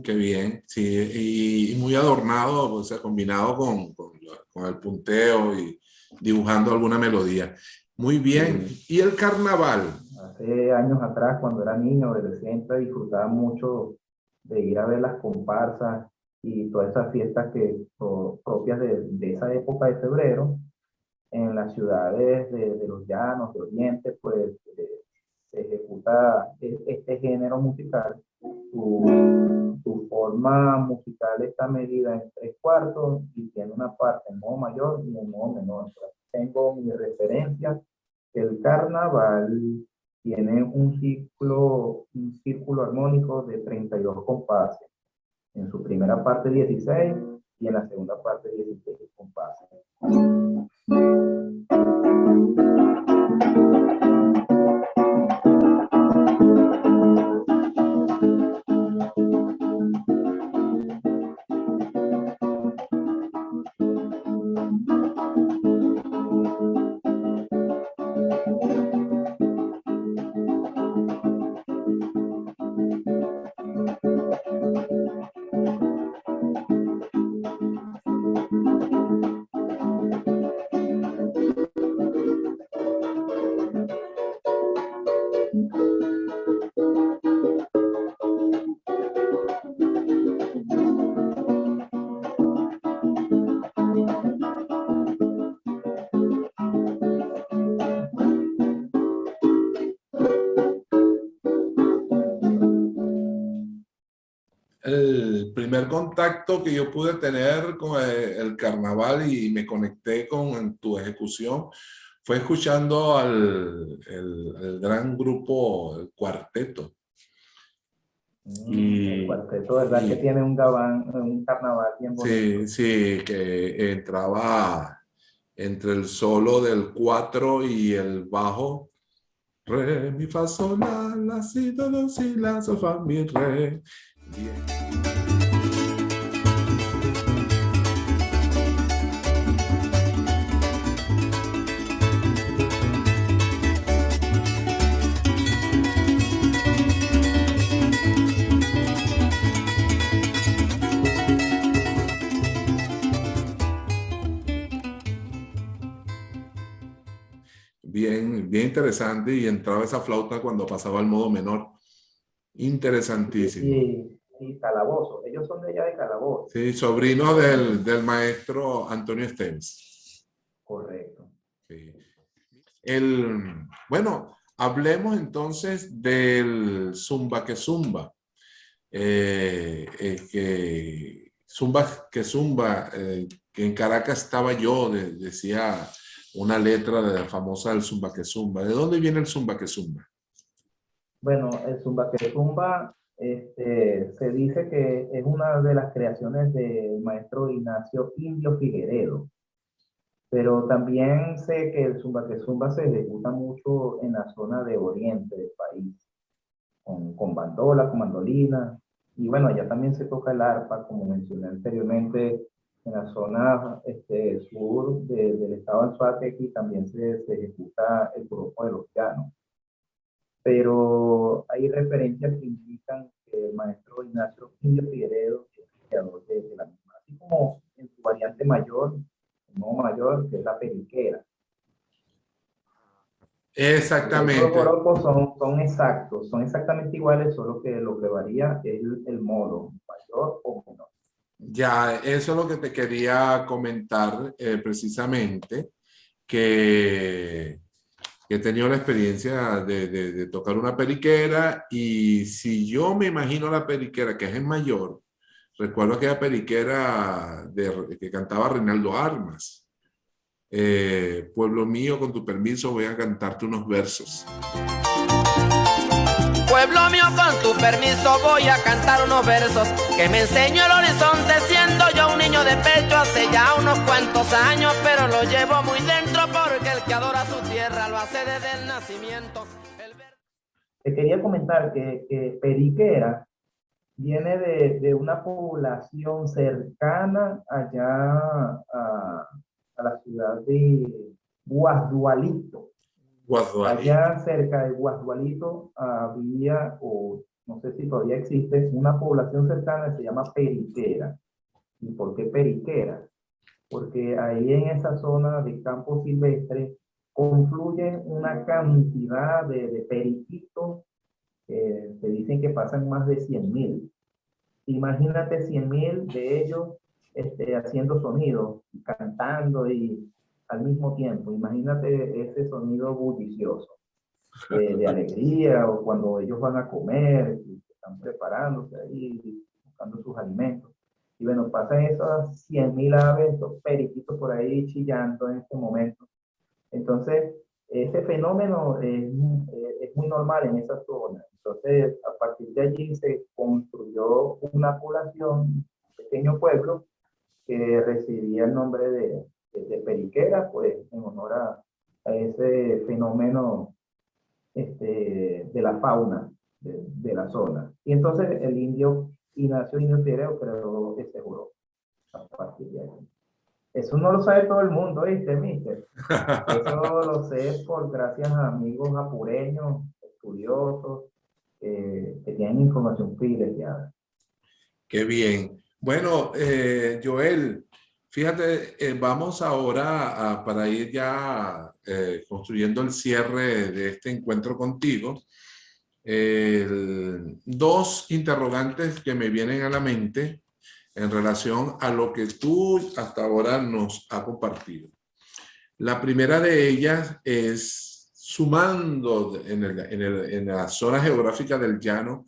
[SPEAKER 1] Qué bien, sí, y muy adornado, o sea, combinado con el punteo y dibujando alguna melodía. Muy bien. ¿Y el carnaval?
[SPEAKER 2] Hace años atrás, cuando era niño, adolescente, disfrutaba mucho de ir a ver las comparsas y todas esas fiestas propias de esa época de febrero. En las ciudades de los llanos, de Oriente, pues se ejecuta este género musical. Su forma musical está medida en 3/4 y tiene una parte en modo mayor y en modo menor. Tengo mi referencia, que el carnaval tiene un círculo armónico de 32 compases. En su primera parte 16 y en la segunda parte 16 compases.
[SPEAKER 1] primer contacto que yo pude tener con el carnaval y me conecté con tu ejecución fue escuchando el gran grupo, el cuarteto.
[SPEAKER 2] El cuarteto, ¿verdad? Que tiene un carnaval bien bonito.
[SPEAKER 1] Sí, sí, que entraba entre el solo del 4 y el bajo. Re, mi, fa, sol, la, si, do, si, la, sol, fa, mi, re. Bien. Bien, bien interesante y entraba esa flauta cuando pasaba al modo menor. Interesantísimo.
[SPEAKER 2] Y Calabozo, ellos son de allá de Calabozo.
[SPEAKER 1] Sí, sobrino del maestro Antonio Esteves.
[SPEAKER 2] Correcto.
[SPEAKER 1] Sí. Bueno, hablemos entonces del Zumba que Zumba. Zumba que Zumba, que en Caracas estaba yo, decía una letra de la famosa del Zumba que Zumba. ¿De dónde viene el Zumba que Zumba?
[SPEAKER 2] Bueno, el Zumba que Zumba se dice que es una de las creaciones del maestro Ignacio Indio Figueredo, pero también sé que el Zumba que Zumba se ejecuta mucho en la zona de oriente del país, con bandola, con mandolina, y bueno, allá también se toca el arpa, como mencioné anteriormente, en la zona sur del estado de Anzoátegui también se ejecuta el grupo de los llanos. Pero hay referencias que indican que el maestro Ignacio Indio Figueredo es el creador de la misma, así como en su variante mayor, no mayor, que es la periquera.
[SPEAKER 1] Exactamente.
[SPEAKER 2] Los joropos son exactos, son exactamente iguales, solo que lo que varía es el modo, mayor o menor.
[SPEAKER 1] Ya, eso es lo que te quería comentar precisamente, que he tenido la experiencia de tocar una periquera y si yo me imagino la periquera que es en mayor, recuerdo aquella periquera que cantaba Reinaldo Armas. Pueblo mío, con tu permiso voy a cantarte unos versos.
[SPEAKER 3] Pueblo mío, con tu permiso voy a cantar unos versos que me enseñó el horizonte siendo yo un niño de pecho hace ya unos cuantos años, pero lo llevo muy dentro porque el que adora su tierra lo hace desde el nacimiento.
[SPEAKER 2] Te quería comentar que periquera viene de una población cercana allá a la ciudad de Guasdualito. Allá cerca de Guasdualito había, o no sé si todavía existe, una población cercana que se llama Periquera. ¿Y por qué Periquera? Porque ahí en esa zona de campo silvestre confluyen una cantidad de periquitos que dicen que pasan más de 100.000. Imagínate 100.000 de ellos haciendo sonido, cantando y al mismo tiempo. Imagínate ese sonido bullicioso de alegría o cuando ellos van a comer, y están preparándose ahí, buscando sus alimentos. Y bueno, pasan esas 100.000 aves, esos periquitos por ahí chillando en este momento. Entonces, ese fenómeno es muy normal en esa zona. Entonces, a partir de allí se construyó una población, un pequeño pueblo, que recibía el nombre de Periquera, pues en honor a ese fenómeno de la fauna de la zona. Y entonces el indio Ignacio Indio Figueredo creó ese juro a partir de allí. Eso no lo sabe todo el mundo, ¿viste, mister? Eso lo sé por gracias a amigos apureños, estudiosos, que tienen información privilegiada.
[SPEAKER 1] Qué bien. Bueno, Joel, fíjate, vamos ahora para ir ya construyendo el cierre de este encuentro contigo. Dos interrogantes que me vienen a la mente en relación a lo que tú hasta ahora nos has compartido. La primera de ellas es, sumando en la zona geográfica del llano,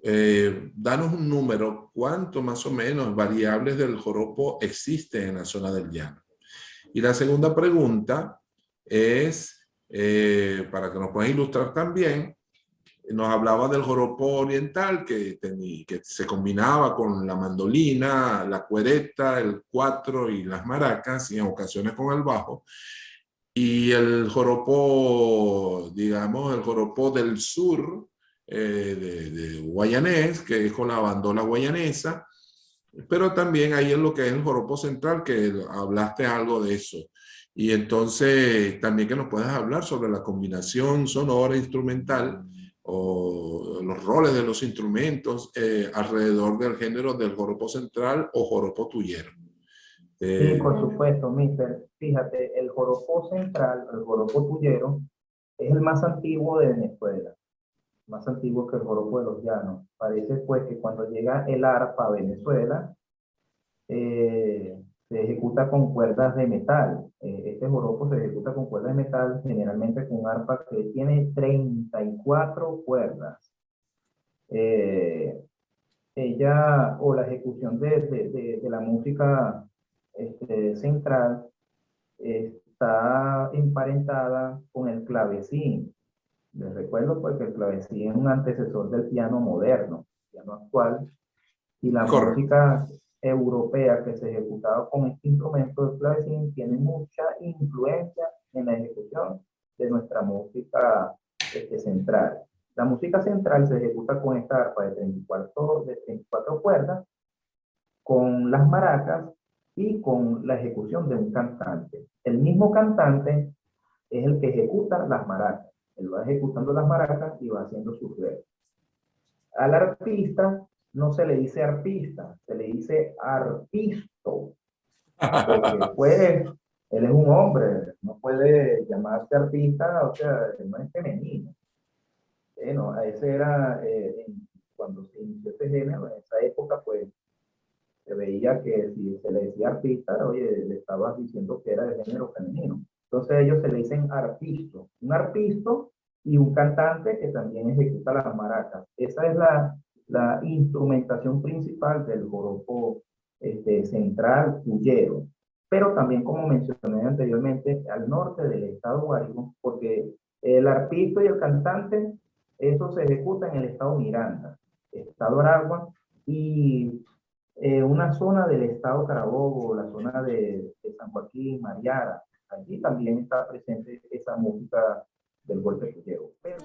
[SPEAKER 1] danos un número, ¿cuánto más o menos variables del joropo existen en la zona del llano? Y la segunda pregunta es, para que nos puedas ilustrar también, nos hablaba del joropo oriental que se combinaba con la mandolina, la cuereta, el cuatro y las maracas, y en ocasiones con el bajo. Y el joropo, digamos, el joropo del sur, de guayanés, que es con la bandola guayanesa, pero también hay en lo que es el joropo central, que hablaste algo de eso. Y entonces también que nos puedas hablar sobre la combinación sonora instrumental o los roles de los instrumentos alrededor del género del joropo central o joropo tuyero.
[SPEAKER 2] Sí, por supuesto, mister. Fíjate, el joropo central, el joropo tuyero, es el más antiguo de Venezuela, más antiguo que el joropo de los llanos. Parece pues que cuando llega el arpa a Venezuela, se ejecuta con cuerdas de metal. Este joropo se ejecuta con cuerdas de metal, generalmente con un arpa que tiene 34 cuerdas. Ella, o la ejecución de la música central, está emparentada con el clavecín. Les recuerdo pues que el clavecín es un antecesor del piano moderno, piano actual, y la
[SPEAKER 1] Correcto.
[SPEAKER 2] música europea que se ejecutaba con este instrumento del clavecín tiene mucha influencia en la ejecución de nuestra música central. La música central se ejecuta con esta arpa de 34 cuerdas, con las maracas y con la ejecución de un cantante. El mismo cantante es el que ejecuta las maracas. Él va ejecutando las maracas y va haciendo sus versos. Al artista no se le dice artista, se le dice arpisto, porque pues él es un hombre, no puede llamarse artista, o sea, no es femenino. Bueno, ese era, cuando se inició este género, en esa época, pues se veía que si se le decía artista, oye, le estabas diciendo que era de género femenino. Entonces ellos se le dicen arpisto. Un arpisto y un cantante que también ejecuta las maracas. Esa es la instrumentación principal del joropo central cuyero. Pero también, como mencioné anteriormente, al norte del estado Guárico, porque el arpisto y el cantante, eso se ejecuta en el estado Miranda, estado Aragua, y una zona del estado Carabobo, la zona de San Joaquín, Mariara. Allí también está presente esa música del golpe cuyero. Pero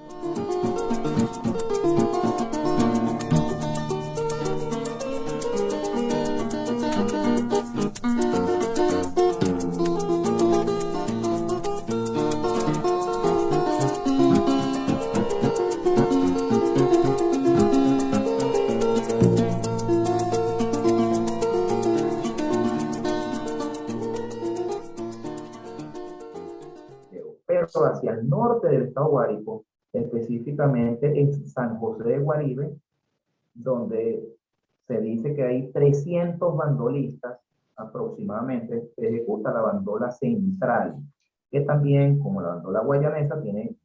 [SPEAKER 2] hacia el norte del estado Guárico, específicamente en San José de Guaribe, donde se dice que hay 300 bandolistas aproximadamente, se ejecuta la bandola central, que también, como la bandola guayanesa, tiene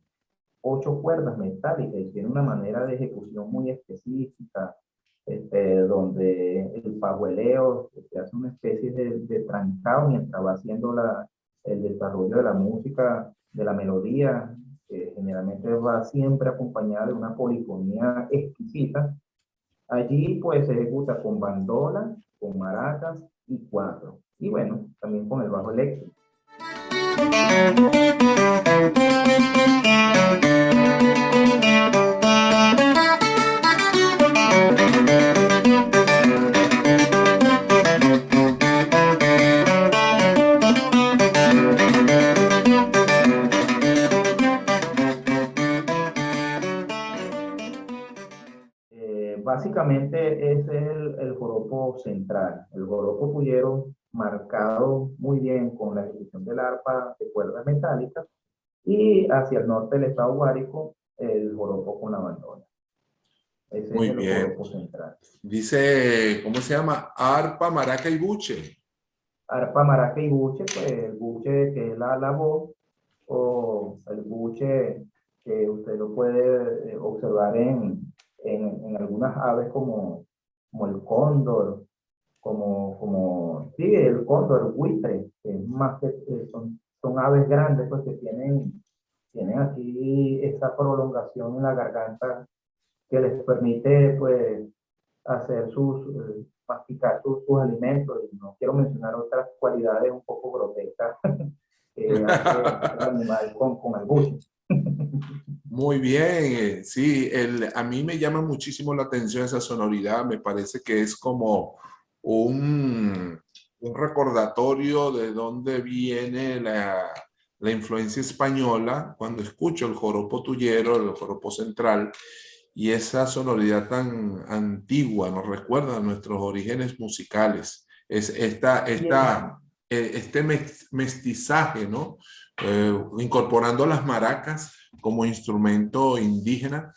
[SPEAKER 2] 8 cuerdas metálicas y tiene una manera de ejecución muy específica, donde el pajueleo se hace una especie de trancado mientras va haciendo el desarrollo de la música, de la melodía, que generalmente va siempre acompañada de una polifonía exquisita. Allí pues se ejecuta con bandola, con maracas y cuatro. Y bueno, también con el bajo eléctrico. Básicamente ese es el joropo central, el joropo cuyero marcado muy bien con la ejecución del arpa de cuerdas metálicas, y hacia el norte del estado Guárico el joropo con la bandola. Ese
[SPEAKER 1] Muy
[SPEAKER 2] es el
[SPEAKER 1] bien.
[SPEAKER 2] joropo central.
[SPEAKER 1] Dice, ¿cómo se llama? Arpa, maraca y buche.
[SPEAKER 2] Arpa, maraca y buche, pues el buche que es la voz, o el buche que usted lo puede observar en algunas aves como el cóndor, sí, el cóndor, el buitre, que es más que son aves grandes, pues que tienen aquí esa prolongación en la garganta que les permite, pues, hacer masticar sus alimentos. Y no quiero mencionar otras cualidades un poco grotescas que hace el animal con el buche.
[SPEAKER 1] Muy bien, sí, a mí me llama muchísimo la atención esa sonoridad, me parece que es como un recordatorio de dónde viene la influencia española cuando escucho el joropo tuyero, el joropo central, y esa sonoridad tan antigua nos recuerda a nuestros orígenes musicales. Es este mestizaje, ¿no? Incorporando las maracas como instrumento indígena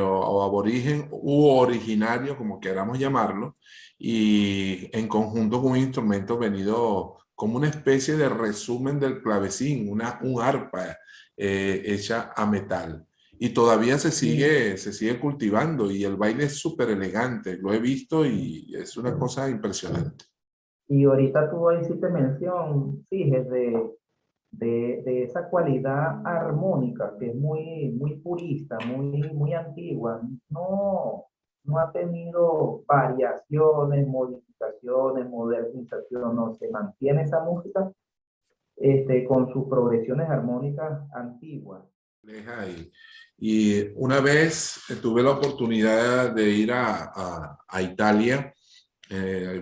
[SPEAKER 1] o aborigen u originario, como queramos llamarlo, y en conjunto con un instrumento venido como una especie de resumen del clavecín, un arpa hecha a metal. Y todavía se sigue cultivando y el baile es súper elegante, lo he visto y es una cosa impresionante.
[SPEAKER 2] Y ahorita tú hiciste mención, sí, de esa cualidad armónica que es muy purista, muy antigua. No ha tenido variaciones, modificaciones, modernización, no se mantiene esa música con sus progresiones armónicas antiguas.
[SPEAKER 1] Y una vez tuve la oportunidad de ir a Italia,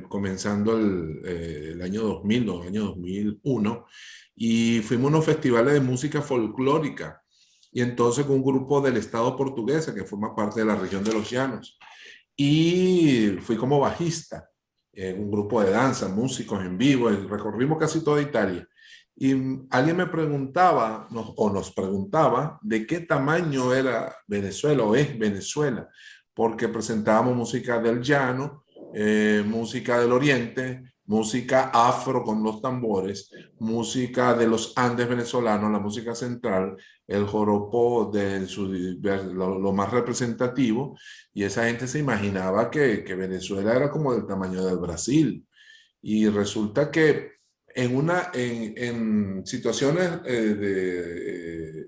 [SPEAKER 1] comenzando el año 2000, el año 2001, y fuimos a unos festivales de música folclórica, y entonces con un grupo del Estado portuguesa que forma parte de la región de los Llanos, y fui como bajista en un grupo de danza, músicos en vivo, y recorrimos casi toda Italia. Y alguien me preguntaba, nos preguntaba, de qué tamaño era Venezuela o es Venezuela, porque presentábamos música del llano, música del oriente, música afro con los tambores, música de los Andes venezolanos, la música central, el joropo lo más representativo, y esa gente se imaginaba que Venezuela era como del tamaño del Brasil. Y resulta que en situaciones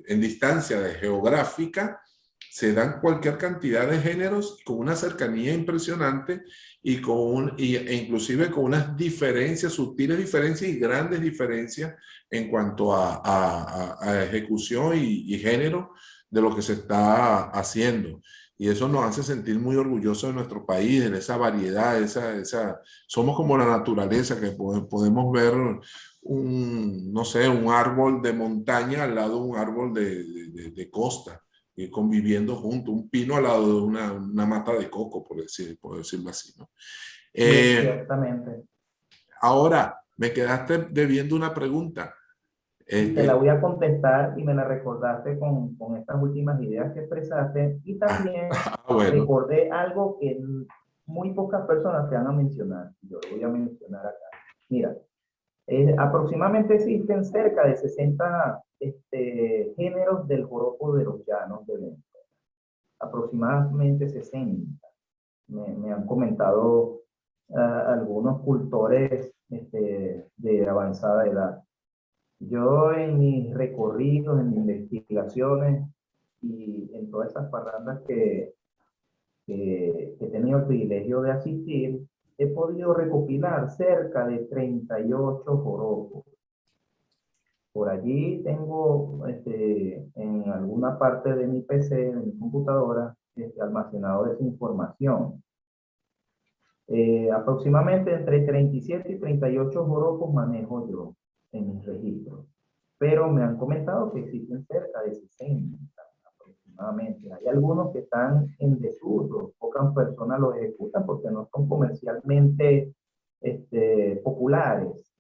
[SPEAKER 1] en distancia geográfica, se dan cualquier cantidad de géneros con una cercanía impresionante y e inclusive con unas diferencias, sutiles diferencias y grandes diferencias en cuanto a ejecución y género de lo que se está haciendo. Y eso nos hace sentir muy orgullosos de nuestro país, de esa variedad, somos como la naturaleza, que podemos ver no sé, un árbol de montaña al lado de un árbol de costa, conviviendo juntos, un pino al lado de una mata de coco, por decirlo así, ¿no?
[SPEAKER 2] Ciertamente.
[SPEAKER 1] Ahora, me quedaste debiendo una pregunta.
[SPEAKER 2] Y te la voy a contestar y me la recordaste con estas últimas ideas que expresaste. Y también
[SPEAKER 1] bueno.
[SPEAKER 2] recordé algo que muy pocas personas te van a mencionar. Yo lo voy a mencionar acá. Mira, aproximadamente existen cerca de 60 géneros del joropo de los llanos de Venezuela. Aproximadamente 60. Me han comentado algunos cultores de avanzada edad. Yo en mis recorridos, en mis investigaciones y en todas esas parrandas que he tenido el privilegio de asistir, he podido recopilar cerca de 38 joropos. Por allí tengo en alguna parte de mi PC, de mi computadora, almacenado esa información. Aproximadamente entre 37 y 38 joropos manejo yo en mis registros, pero me han comentado que existen cerca de 60 aproximadamente. Hay algunos que están en desuso, pocas personas los ejecutan porque no son comercialmente populares,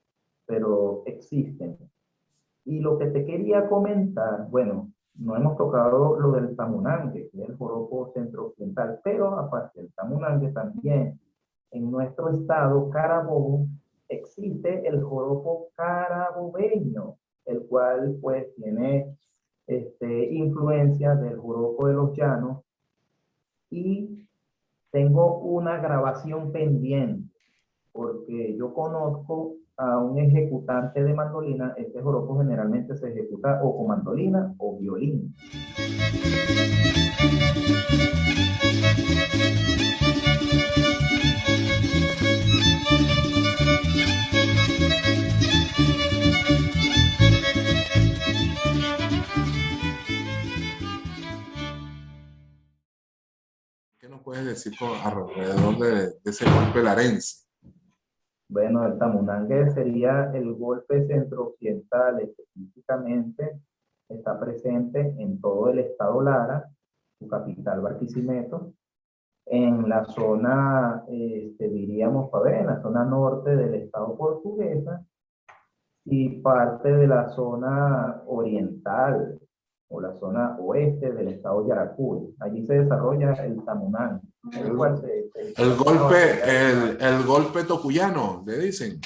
[SPEAKER 2] pero existen. Y lo que te quería comentar, bueno, no hemos tocado lo del tamunangue, que es el joropo centro-occidental, pero aparte del tamunangue también en nuestro estado, Carabobo, existe el joropo carabobeño, el cual pues tiene influencia del joropo de los llanos y tengo una grabación pendiente, porque yo conozco a un ejecutante de mandolina. Este joropo generalmente se ejecuta o con mandolina o violín.
[SPEAKER 1] ¿Qué nos puedes decir alrededor de ese golpe larense?
[SPEAKER 2] Bueno, el tamunangue sería el golpe centro-occidental, específicamente está presente en todo el estado Lara, su capital Barquisimeto, en la zona, diríamos, a ver, en la zona norte del estado Portuguesa y parte de la zona oriental o la zona oeste del estado Yaracuy. Allí se desarrolla el tamunangue.
[SPEAKER 1] El golpe tocuyano, le dicen.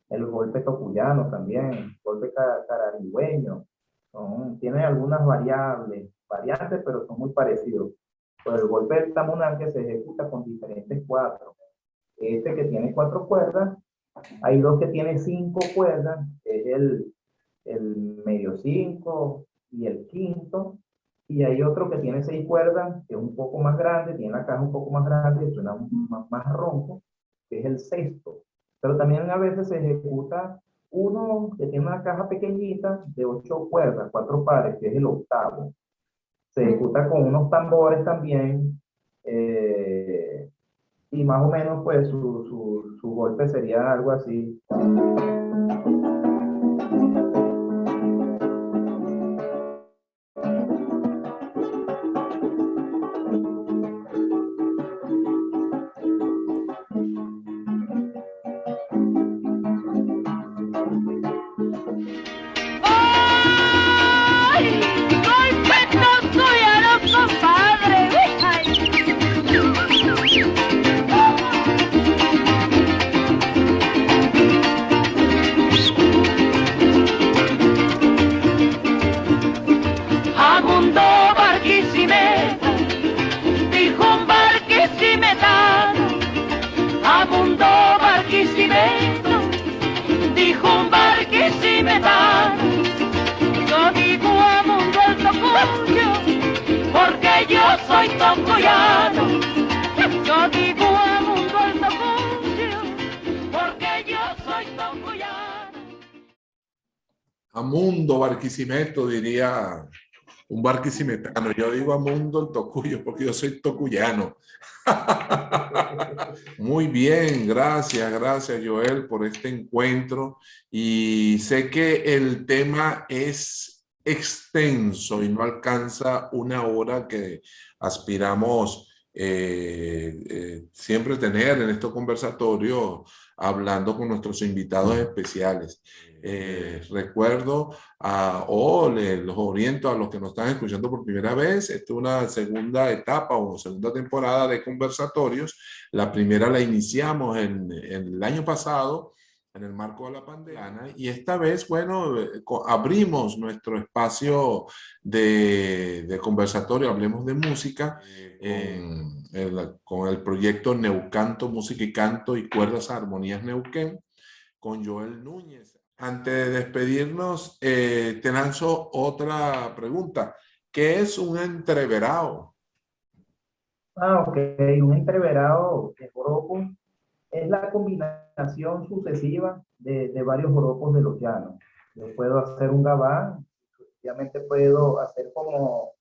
[SPEAKER 2] El golpe tocuyano también, el golpe cararigüeño. Tiene algunas variantes, pero son muy parecidos. Pues el golpe del tamunangue se ejecuta con diferentes cuatros. Este que tiene 4 cuerdas, hay 2 que tienen 5 cuerdas, es el medio 5 y el quinto, y hay otro que tiene 6 cuerdas, que es un poco más grande, tiene la caja un poco más grande y suena más ronco, que es el sexto. Pero también a veces se ejecuta uno que tiene una caja pequeñita de 8 cuerdas, 4 pares, que es el octavo. Se ejecuta con unos tambores también, y más o menos pues su golpe sería algo así.
[SPEAKER 3] Dijo un barquisimetano, yo digo a mundo el tocuyo, porque yo soy tocuyano. Yo digo a mundo el tocuyo, porque yo soy tocuyano.
[SPEAKER 1] A mundo Barquisimeto, diría un barquisimetano. Yo digo a mundo el tocuyo, porque yo soy tocuyano. Muy bien, gracias Joel por este encuentro, y sé que el tema es extenso y no alcanza una hora que aspiramos siempre tener en estos conversatorios hablando con nuestros invitados especiales. Recuerdo los oriento a los que nos están escuchando por primera vez. Esta es una segunda etapa o segunda temporada de conversatorios. La primera la iniciamos en el año pasado en el marco de la pandemia, y esta vez, bueno, abrimos nuestro espacio de conversatorio, hablemos de música, con el proyecto Neucanto, Música y Canto y Cuerdas a Armonías Neuquén, con Joel Núñez. Antes de despedirnos, te lanzo otra pregunta. ¿Qué es un entreverado?
[SPEAKER 2] Ok. Un entreverado de joropo es la combinación sucesiva de varios joropos de los llanos. Yo puedo hacer un gabán, obviamente puedo hacer como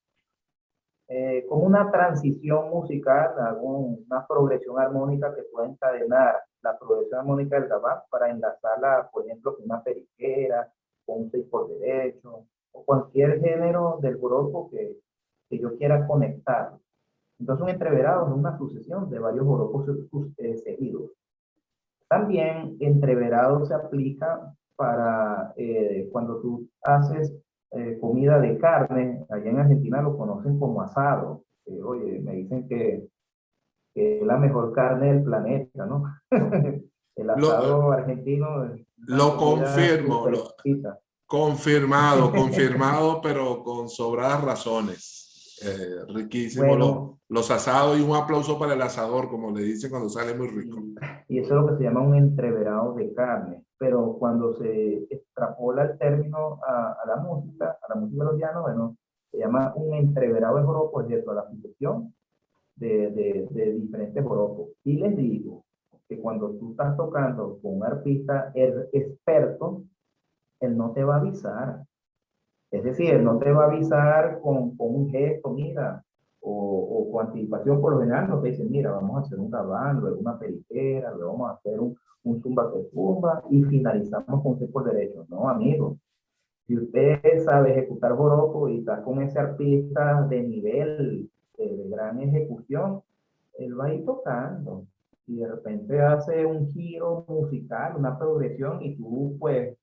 [SPEAKER 2] una transición musical, una progresión armónica que pueda encadenar la progresión armónica del gabán para enlazarla, por ejemplo, con una periquera, con un 6 por derecho, o cualquier género del joropo que yo quiera conectar. Entonces, un entreverado es una sucesión de varios joropos seguidos. También entreverado se aplica para cuando tú haces comida de carne. Allá en Argentina lo conocen como asado. Oye, me dicen que es la mejor carne del planeta, ¿no? El asado argentino.
[SPEAKER 1] Lo confirmo. Confirmado, pero con sobradas razones. Riquísimo
[SPEAKER 2] Bueno,
[SPEAKER 1] los asados y un aplauso para el asador, como le dicen cuando sale muy rico.
[SPEAKER 2] y eso es lo que se llama un entreverado de carne. Pero cuando se extrapola el término a la música de los llanos, bueno, se llama un entreverado de joropo, es decir, a la sucesión de diferentes joropos. Y les digo que cuando tú estás tocando con un artista experto, él no te va a avisar. Es decir, él no te va a avisar con un gesto, mira, o con anticipación. Por lo general no te dice, mira, vamos a hacer un gabán, luego una periquera, luego vamos a hacer un zumba que zumba y finalizamos con un por derecho. No, amigo. Si usted sabe ejecutar joropo y está con ese artista de nivel de gran ejecución, él va a ir tocando. Y de repente hace un giro musical, una progresión, y tú pues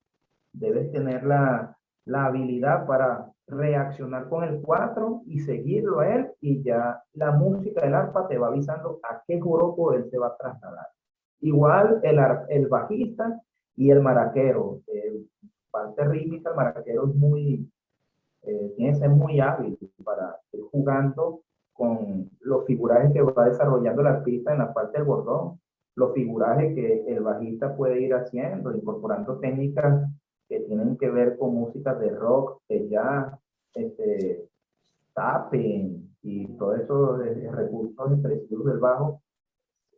[SPEAKER 2] debes tener la habilidad para reaccionar con el 4 y seguirlo a él, y ya la música del arpa te va avisando a qué joropo él se va a trasladar. Igual el bajista y el maraquero. Parte rítmica, el maraquero es tiene que ser muy hábil para ir jugando con los figurajes que va desarrollando el artista en la parte del bordón, los figurajes que el bajista puede ir haciendo, incorporando técnicas que tienen que ver con música de rock, de jazz, tapping y todos esos recursos expresivos del bajo.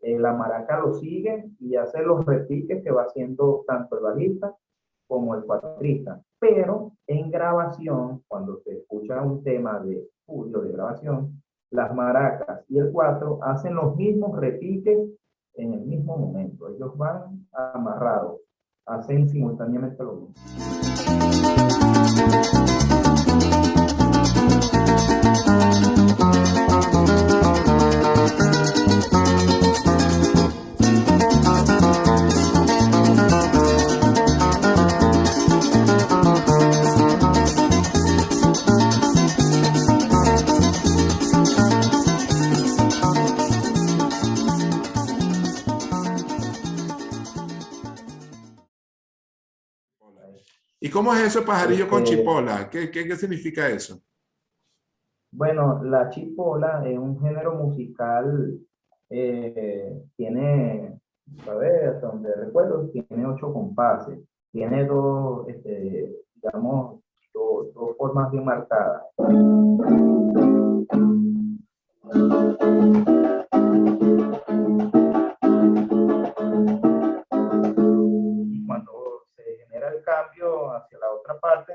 [SPEAKER 2] La maraca lo sigue y hace los repiques que va haciendo tanto el bajista como el cuatrista. Pero en grabación, cuando se escucha un tema de estudio de grabación, las maracas y el cuatro hacen los mismos repiques en el mismo momento. Ellos van amarrados, hacen simultáneamente lo mismo.
[SPEAKER 1] ¿Y cómo es eso, pajarillo con chipola? ¿Qué significa eso?
[SPEAKER 2] Bueno, la chipola es un género musical, tiene, a ver, hasta donde recuerdo, tiene 8 compases, tiene dos, digamos, dos formas bien marcadas. Y cuando se genera el cambio hacia la otra parte,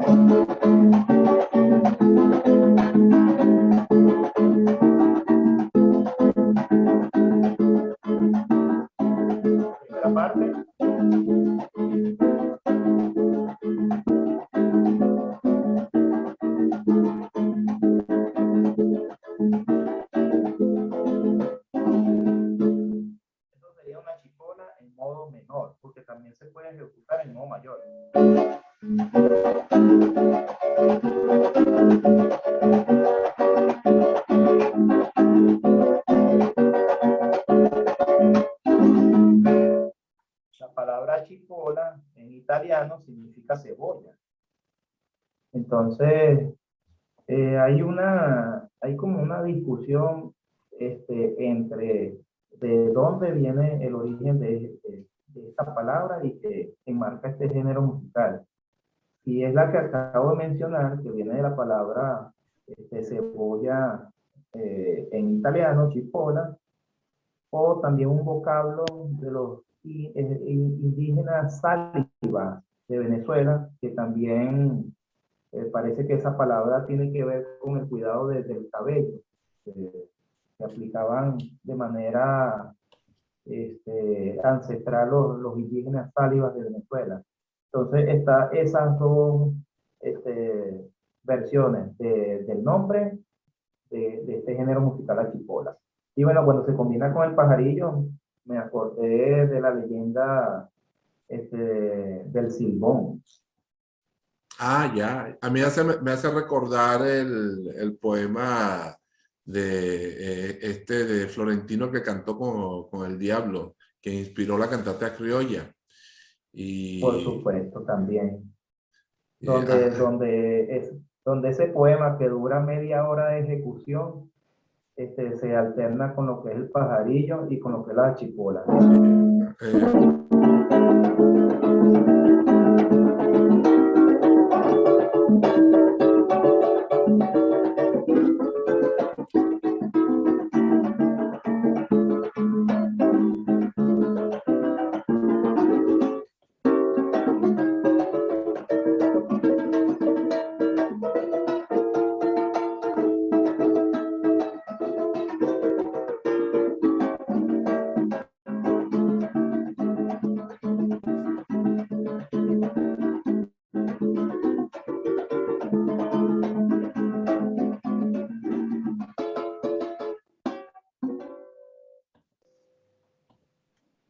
[SPEAKER 2] primera parte, eso sería una chipola en modo menor, porque también se puede ejecutar en modo mayor. La palabra chipola en italiano significa cebolla. Entonces, hay como una discusión entre de dónde viene el origen de esta palabra y que enmarca este género musical. Y es la que acabo de mencionar, que viene de la palabra cebolla en italiano, chipola, o también un vocablo de los indígenas sáliva de Venezuela, que también parece que esa palabra tiene que ver con el cuidado del cabello, que aplicaban de manera ancestral los indígenas sálivas de Venezuela. Entonces, está esas dos versiones del nombre de este género musical, la chipola. Y bueno, cuando se combina con el pajarillo, me acordé de la leyenda del Silbón.
[SPEAKER 1] Ah, ya. A mí me hace recordar el poema de Florentino que cantó con el Diablo, que inspiró la cantata criolla.
[SPEAKER 2] Por supuesto, también.
[SPEAKER 1] Ah,
[SPEAKER 2] Donde donde ese poema que dura media hora de ejecución, se alterna con lo que es el pajarillo y con lo que es la chipola.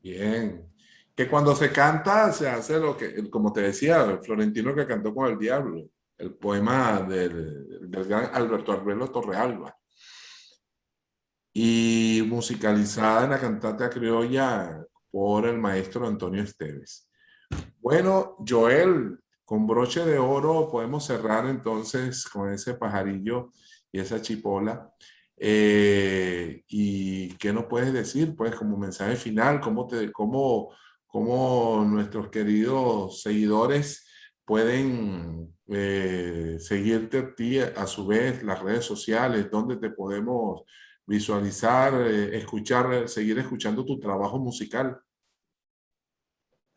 [SPEAKER 1] Bien. Que cuando se canta se hace lo que, como te decía, Florentino que cantó con el diablo, el poema del gran Alberto Arbelo Torrealba. Y musicalizada en la cantata criolla por el maestro Antonio Esteves. Bueno, Joel, con broche de oro podemos cerrar entonces con ese pajarillo y esa chipola. ¿Y qué nos puedes decir, pues, como mensaje final? ¿Cómo nuestros queridos seguidores pueden seguirte a ti, a su vez, las redes sociales, dónde te podemos visualizar, escuchar, seguir escuchando tu trabajo musical?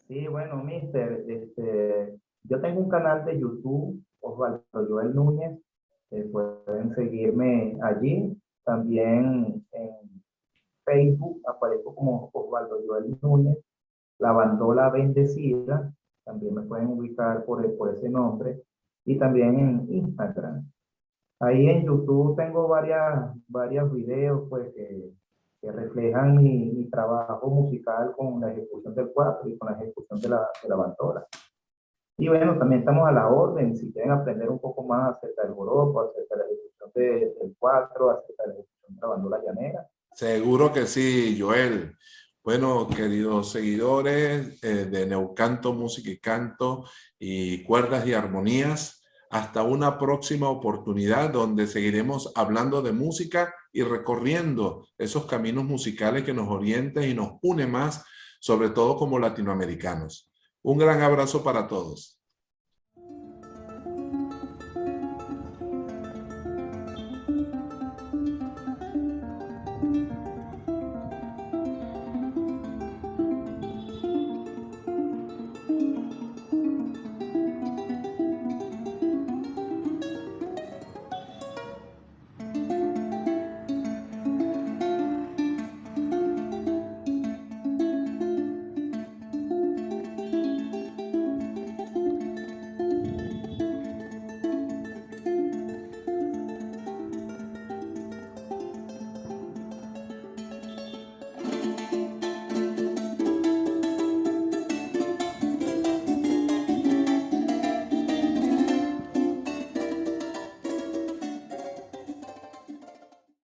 [SPEAKER 2] Sí, bueno, mister, yo tengo un canal de YouTube, Osvaldo Joel Núñez, pueden seguirme allí. También en Facebook aparezco como Osvaldo Joel Núñez, La Bandola Bendecida, también me pueden ubicar por ese nombre, y también en Instagram. Ahí en YouTube tengo varios videos pues, que reflejan mi trabajo musical con la ejecución del cuatro y con la ejecución de la bandola. Y bueno, también estamos a la orden, si quieren aprender un poco más acerca del joropo, acerca de la ejecución del cuatro, acerca de la ejecución de la bandola llanera.
[SPEAKER 1] Seguro que sí, Joel. Bueno, queridos seguidores de Neucanto, Música y Canto y Cuerdas y Armonías, hasta una próxima oportunidad donde seguiremos hablando de música y recorriendo esos caminos musicales que nos orientan y nos unen más, sobre todo como latinoamericanos. Un gran abrazo para todos.